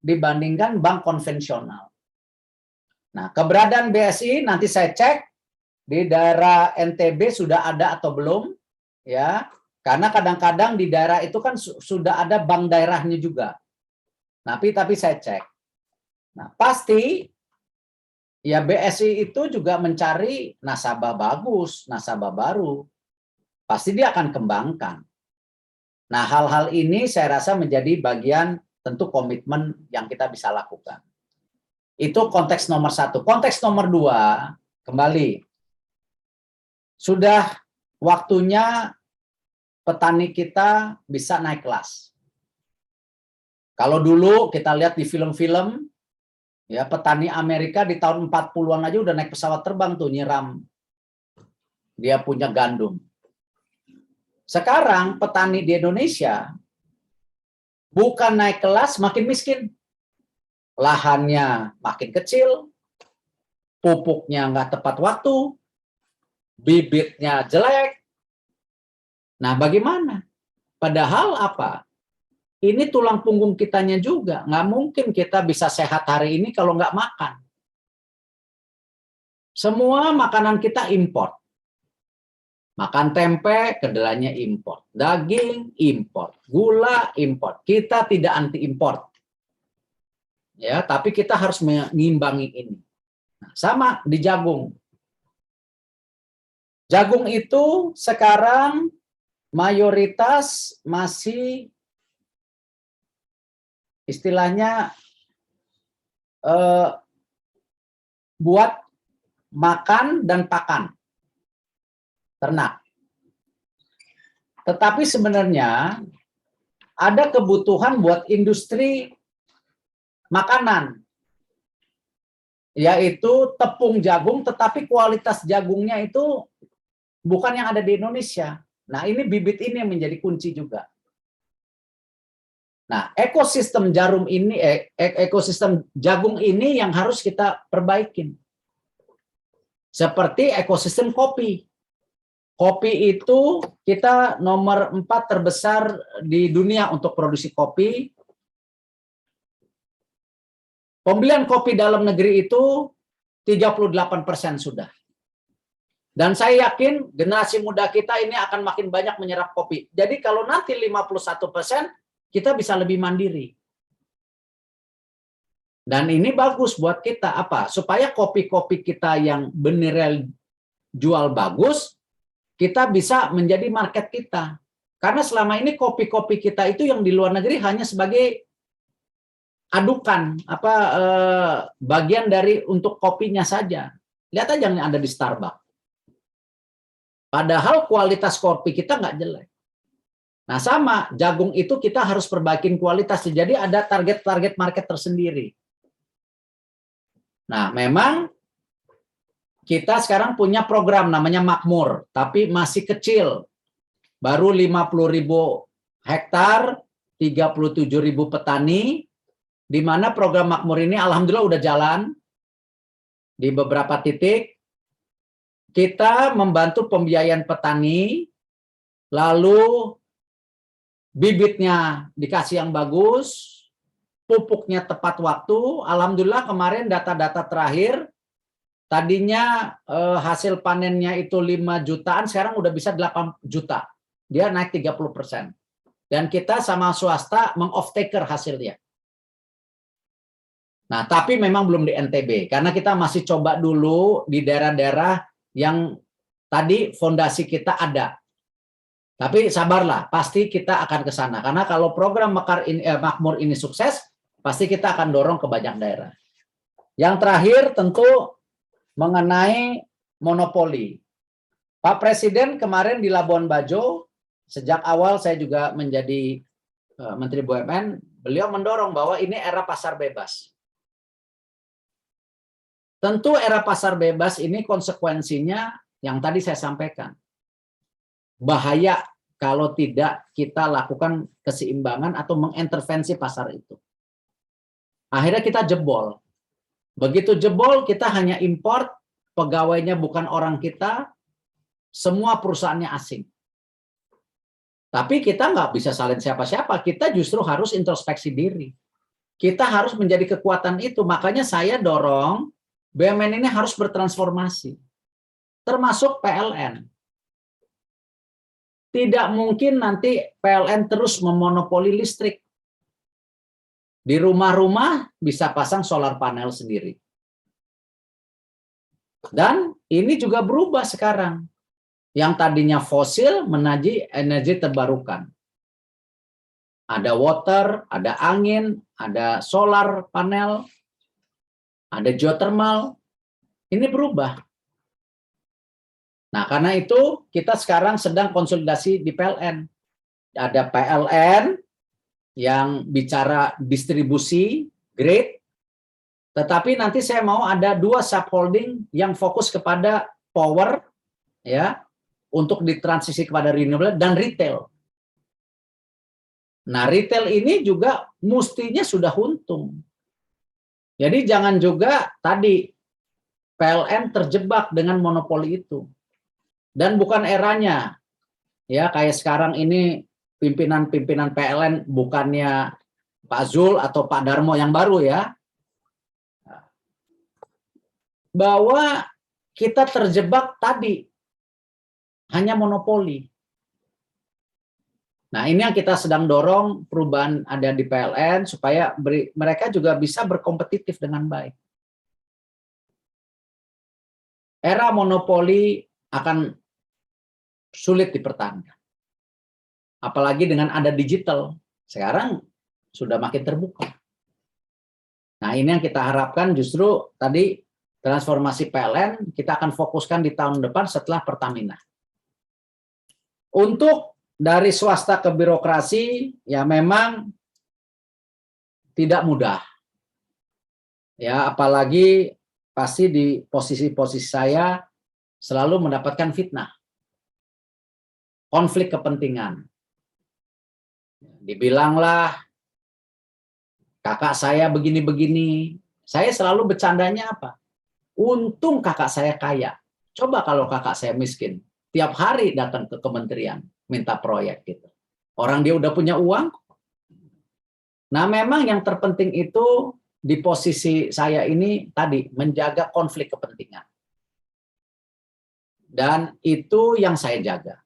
dibandingkan bank konvensional. Nah, keberadaan BSI nanti saya cek di daerah NTB sudah ada atau belum, ya. Karena kadang-kadang di daerah itu kan sudah ada bank daerahnya juga. Tapi saya cek. Nah, pasti ya BSI itu juga mencari nasabah bagus, nasabah baru. Pasti dia akan kembangkan. Nah, hal-hal ini saya rasa menjadi bagian tentu komitmen yang kita bisa lakukan. Itu konteks nomor 1. Konteks nomor 2, kembali. Sudah waktunya petani kita bisa naik kelas. Kalau dulu kita lihat di film-film, ya petani Amerika di tahun 40-an aja udah naik pesawat terbang tuh nyiram. Dia punya gandum. Sekarang petani di Indonesia bukan naik kelas, makin miskin. Lahannya makin kecil, pupuknya nggak tepat waktu, bibitnya jelek. Nah, bagaimana? Padahal apa? Ini tulang punggung kitanya juga. Nggak mungkin kita bisa sehat hari ini kalau nggak makan. Semua makanan kita import. Makan tempe, kedelainya import. Daging, import. Gula, import. Kita tidak anti import. Ya, tapi kita harus mengimbangi ini. Nah, sama di jagung. Jagung itu sekarang mayoritas masih istilahnya buat makan dan pakan ternak. Tetapi sebenarnya ada kebutuhan buat industri makanan, yaitu tepung jagung, tetapi kualitas jagungnya itu bukan yang ada di Indonesia. Nah, ini bibit ini yang menjadi kunci juga. Nah, ekosistem jarum ini, ekosistem jagung ini yang harus kita perbaikin. Seperti ekosistem kopi. Kopi itu kita nomor 4 terbesar di dunia untuk produksi kopi. Pembelian kopi dalam negeri itu 38% sudah. Dan saya yakin generasi muda kita ini akan makin banyak menyerap kopi. Jadi kalau nanti 51%, kita bisa lebih mandiri. Dan ini bagus buat kita apa? Supaya kopi-kopi kita yang beneran jual bagus, kita bisa menjadi market kita. Karena selama ini kopi-kopi kita itu yang di luar negeri hanya sebagai adukan, bagian dari untuk kopinya saja. Lihat aja yang ada di Starbucks. Padahal kualitas kopi kita nggak jelek. Nah, sama jagung itu kita harus perbaikin kualitasnya. Jadi ada target-target market tersendiri. Nah, memang kita sekarang punya program namanya Makmur, tapi masih kecil. Baru 50.000 hektar, 37.000 petani, di mana program Makmur ini alhamdulillah udah jalan di beberapa titik. Kita membantu pembiayaan petani, lalu bibitnya dikasih yang bagus, pupuknya tepat waktu. Alhamdulillah kemarin data-data terakhir, tadinya hasil panennya itu 5 jutaan, sekarang udah bisa 8 juta. Dia naik 30%. Dan kita sama swasta meng-off-taker hasilnya. Nah, tapi memang belum di NTB, karena kita masih coba dulu di daerah-daerah yang tadi fondasi kita ada. Tapi sabarlah, pasti kita akan ke sana. Karena kalau program Makmur ini sukses, pasti kita akan dorong ke banyak daerah. Yang terakhir tentu mengenai monopoli. Pak Presiden kemarin di Labuan Bajo, sejak awal saya juga menjadi Menteri BUMN, beliau mendorong bahwa ini era pasar bebas. Tentu era pasar bebas ini konsekuensinya yang tadi saya sampaikan. Bahaya kalau tidak kita lakukan keseimbangan atau mengintervensi pasar itu. Akhirnya kita jebol. Begitu jebol, kita hanya import, pegawainya bukan orang kita, semua perusahaannya asing. Tapi kita nggak bisa salin siapa-siapa, kita justru harus introspeksi diri. Kita harus menjadi kekuatan itu, makanya saya dorong BUMN ini harus bertransformasi, termasuk PLN. Tidak mungkin nanti PLN terus memonopoli listrik. Di rumah-rumah bisa pasang solar panel sendiri. Dan ini juga berubah sekarang. Yang tadinya fosil menuju energi terbarukan. Ada water, ada angin, ada solar panel, ada geothermal. Ini berubah. Nah, karena itu kita sekarang sedang konsolidasi di PLN. Ada PLN yang bicara distribusi, grid, tetapi nanti saya mau ada 2 subholding yang fokus kepada power, ya, untuk ditransisi kepada renewable dan retail. Nah, retail ini juga mestinya sudah untung. Jadi jangan juga tadi PLN terjebak dengan monopoli itu. Dan bukan eranya. Ya, kayak sekarang ini pimpinan-pimpinan PLN bukannya Pak Zul atau Pak Darmo yang baru ya. Bahwa kita terjebak tadi hanya monopoli. Nah, ini yang kita sedang dorong perubahan ada di PLN supaya mereka juga bisa berkompetitif dengan baik. Era monopoli akan sulit dipertahankan. Apalagi dengan ada digital. Sekarang sudah makin terbuka. Nah, ini yang kita harapkan justru tadi transformasi PLN kita akan fokuskan di tahun depan setelah Pertamina. Untuk dari swasta ke birokrasi, ya memang tidak mudah. Ya, apalagi pasti di posisi-posisi saya selalu mendapatkan fitnah. Konflik kepentingan. Dibilanglah, kakak saya begini-begini. Saya selalu bercandanya apa? Untung kakak saya kaya. Coba kalau kakak saya miskin. Tiap hari datang ke kementerian. Minta proyek gitu. Orang dia udah punya uang. Nah, memang yang terpenting itu di posisi saya ini tadi menjaga konflik kepentingan. Dan itu yang saya jaga.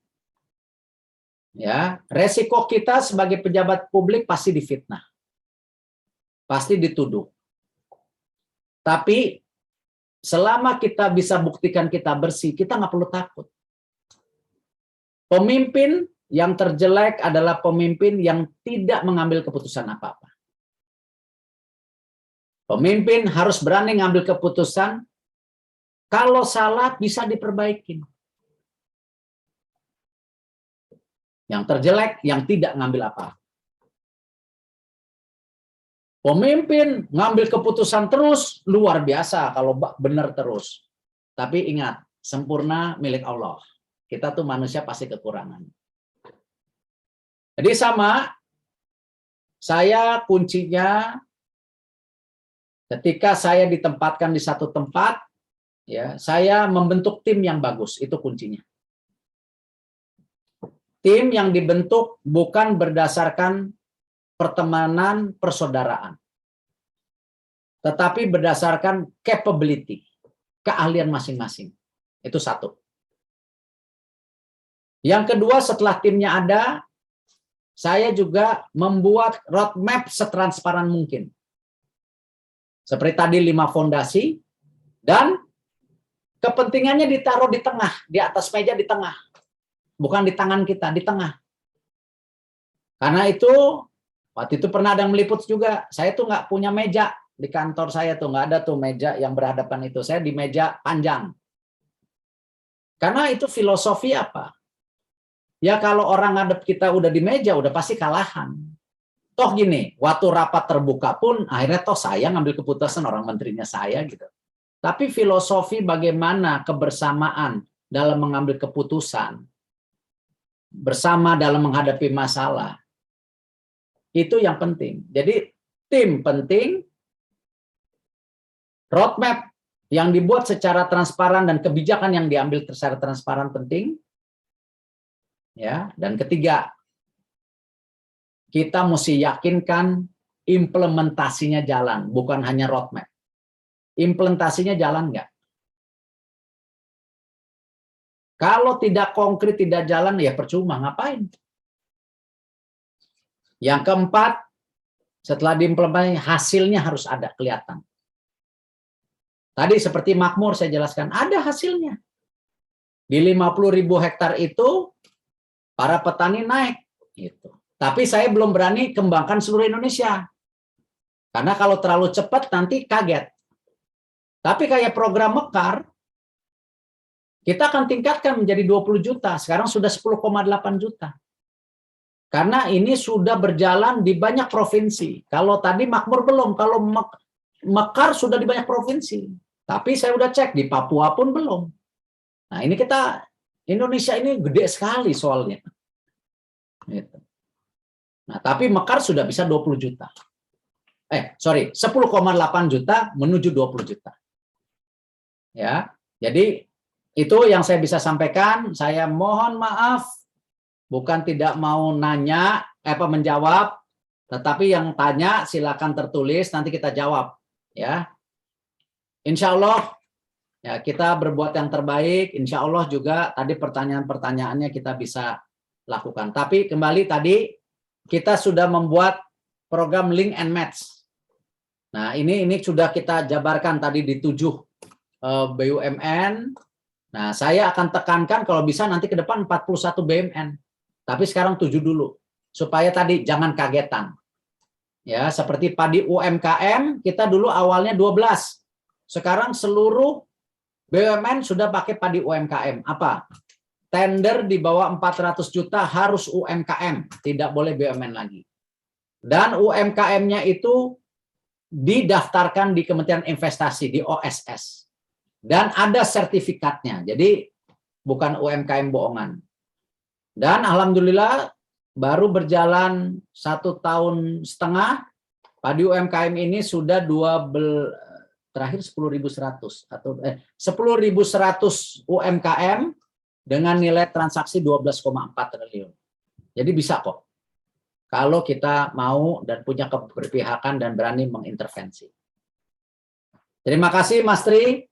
Ya, resiko kita sebagai pejabat publik pasti difitnah. Pasti dituduh. Tapi selama kita bisa buktikan kita bersih, kita nggak perlu takut. Pemimpin yang terjelek adalah pemimpin yang tidak mengambil keputusan apa-apa. Pemimpin harus berani ngambil keputusan, kalau salah bisa diperbaiki. Yang terjelek, yang tidak ngambil apa. Pemimpin ngambil keputusan terus, luar biasa kalau benar terus. Tapi ingat, sempurna milik Allah. Kita tuh manusia pasti kekurangan. Jadi sama, saya kuncinya ketika saya ditempatkan di satu tempat, ya saya membentuk tim yang bagus, itu kuncinya. Tim yang dibentuk bukan berdasarkan pertemanan, persaudaraan, tetapi berdasarkan capability, keahlian masing-masing. Itu satu. Yang kedua, setelah timnya ada, saya juga membuat roadmap setransparan mungkin. Seperti tadi 5 fondasi, dan kepentingannya ditaruh di tengah, di atas meja di tengah. Bukan di tangan kita, di tengah. Karena itu, waktu itu pernah ada yang meliput juga, saya tuh nggak punya meja di kantor saya tuh, nggak ada tuh meja yang berhadapan itu. Saya di meja panjang. Karena itu filosofi apa? Ya kalau orang ngadep kita udah di meja, udah pasti kalahan. Toh gini, waktu rapat terbuka pun, akhirnya toh saya ngambil keputusan, orang menterinya saya gitu. Tapi filosofi bagaimana kebersamaan dalam mengambil keputusan, bersama dalam menghadapi masalah, itu yang penting. Jadi tim penting, roadmap yang dibuat secara transparan dan kebijakan yang diambil secara transparan penting. Ya, dan ketiga, kita mesti yakinkan implementasinya jalan, bukan hanya roadmap. Implementasinya jalan nggak? Kalau tidak konkret, tidak jalan, ya percuma, ngapain? Yang keempat, setelah diimplementasi, hasilnya harus ada, kelihatan. Tadi seperti makmur saya jelaskan, ada hasilnya. Di 50.000 hektar itu, para petani naik. Gitu. Tapi saya belum berani kembangkan seluruh Indonesia. Karena kalau terlalu cepat nanti kaget. Tapi kayak program Mekar, kita akan tingkatkan menjadi 20 juta. Sekarang sudah 10,8 juta. Karena ini sudah berjalan di banyak provinsi. Kalau tadi makmur belum. Kalau Mekar sudah di banyak provinsi. Tapi saya udah cek, di Papua pun belum. Nah ini kita, Indonesia ini gede sekali soalnya. Gitu. Nah, tapi Mekar sudah bisa 20 juta. 10,8 juta menuju 20 juta. Ya, jadi itu yang saya bisa sampaikan. Saya mohon maaf, bukan tidak mau nanya, menjawab, tetapi yang tanya silakan tertulis, nanti kita jawab. Ya, Insya Allah Ya, kita berbuat yang terbaik, insya Allah juga tadi pertanyaan-pertanyaannya kita bisa lakukan. Tapi kembali tadi kita sudah membuat program link and match. Nah, ini sudah kita jabarkan tadi di 7 BUMN. Nah, saya akan tekankan kalau bisa nanti ke depan 41 BUMN. Tapi sekarang 7 dulu. Supaya tadi jangan kagetan. Ya, seperti padi UMKM, kita dulu awalnya 12. Sekarang seluruh BUMN sudah pakai padi UMKM. Apa? Tender di bawah 400 juta harus UMKM, tidak boleh BUMN lagi. Dan UMKM-nya itu didaftarkan di Kementerian Investasi, di OSS. Dan ada sertifikatnya, jadi bukan UMKM bohongan. Dan alhamdulillah baru berjalan 1,5 tahun, padi UMKM ini sudah terakhir 10.100 atau 10.100 UMKM dengan nilai transaksi 12,4 triliun. Jadi bisa kok. Kalau kita mau dan punya keberpihakan dan berani mengintervensi. Terima kasih Mas Tri.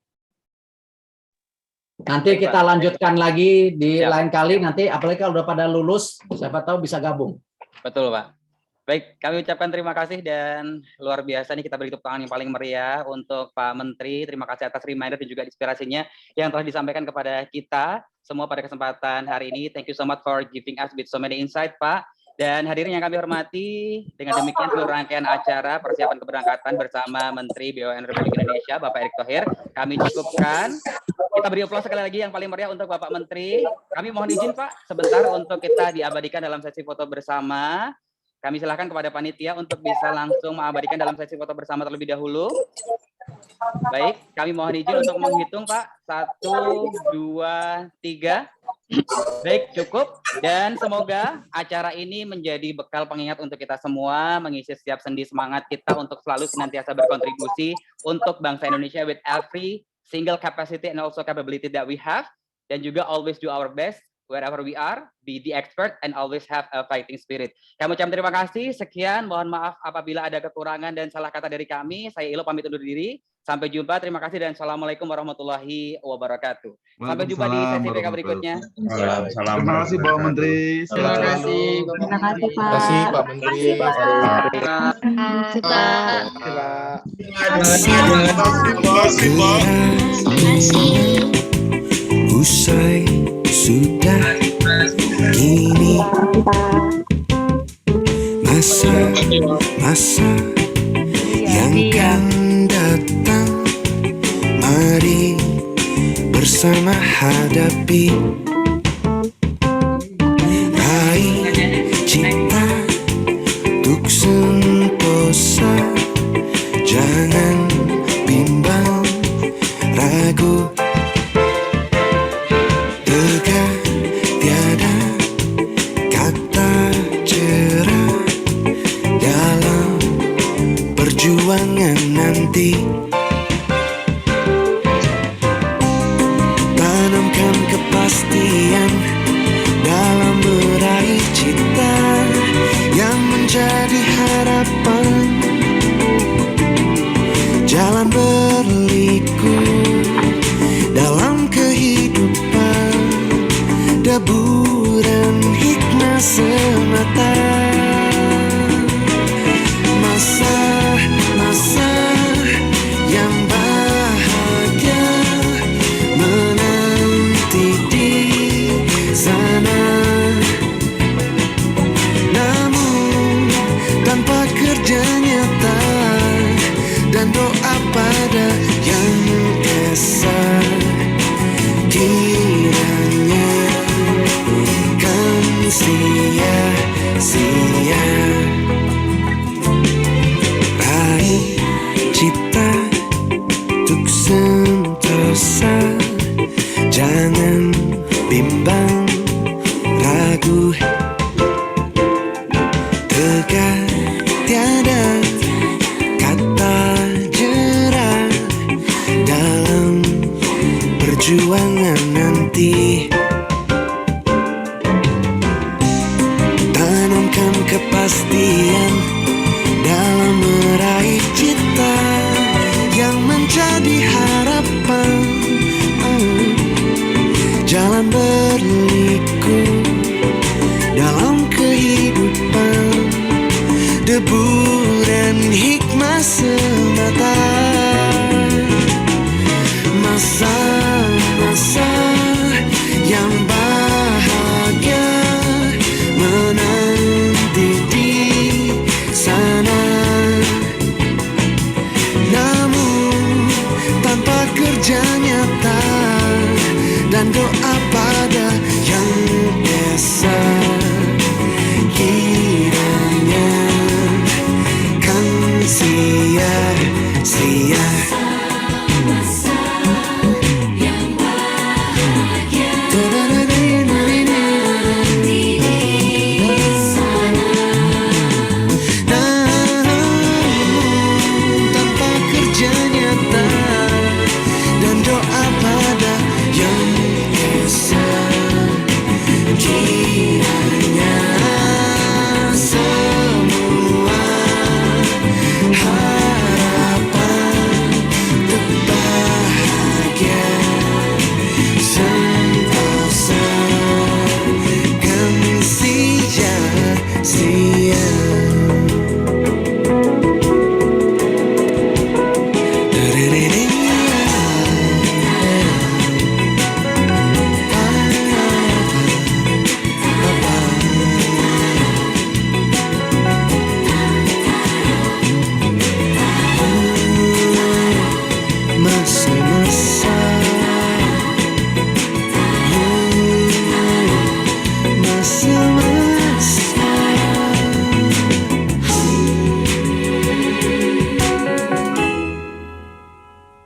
Nanti kita lanjutkan lagi di lain kali, nanti apalagi kalau udah pada lulus, siapa tahu bisa gabung. Betul, Pak. Baik, kami ucapkan terima kasih dan luar biasa nih kita beri tepuk tangan yang paling meriah untuk Pak Menteri. Terima kasih atas reminder dan juga inspirasinya yang telah disampaikan kepada kita semua pada kesempatan hari ini. Thank you so much for giving us with so many insight, Pak. Dan hadirin yang kami hormati, dengan demikian seluruh rangkaian acara persiapan keberangkatan bersama Menteri BUMN Republik Indonesia, Bapak Erick Thohir, kami cukupkan. Kita beri aplaus sekali lagi yang paling meriah untuk Bapak Menteri. Kami mohon izin Pak, sebentar untuk kita diabadikan dalam sesi foto bersama. Kami silakan kepada panitia untuk bisa langsung mengabadikan dalam sesi foto bersama terlebih dahulu. Baik, kami mohon izin untuk menghitung Pak. 1, 2, 3. Baik, cukup. Dan semoga acara ini menjadi bekal pengingat untuk kita semua, mengisi setiap sendi semangat kita untuk selalu senantiasa berkontribusi untuk bangsa Indonesia with every single capacity and also capability that we have, dan juga always do our best wherever we are, be the expert and always have a fighting spirit. Kami ucapkan terima kasih. Sekian, mohon maaf apabila ada kekurangan dan salah kata dari kami. Saya Ilo pamit undur diri. Sampai jumpa. Terima kasih dan assalamualation warahmatullahi wabarakatuh. Sampai jumpa di sesi PK berikutnya. Terima kasih Pak Menteri. Terima kasih. Terima kasih Pak. Terima kasih Pak Menteri. Usai sudah kini masa yang kan datang, mari bersama hadapi, raih cita untuk sentosa, jangan bimbang ragu. Tiada kata cerah dalam perjuangan nanti. Tanamkan kepastian dalam meraih cita yang menjadi harapan. Jalan berliku dalam kehidupan, deburan hikmah semata. Masa-masa yang bahagia menanti di sana, namun tanpa kerja nyata dan doa pada yang esa, kiranya kan sia-sia. Raih cita untuk sentosa, jangan bimbang ragu. Tegak tiada berliku dalam kehidupan, debu dan hikmah semata. Masa-masa yang bahagia menanti di sana, namun tanpa kerja nyata dan doa pada yang esa.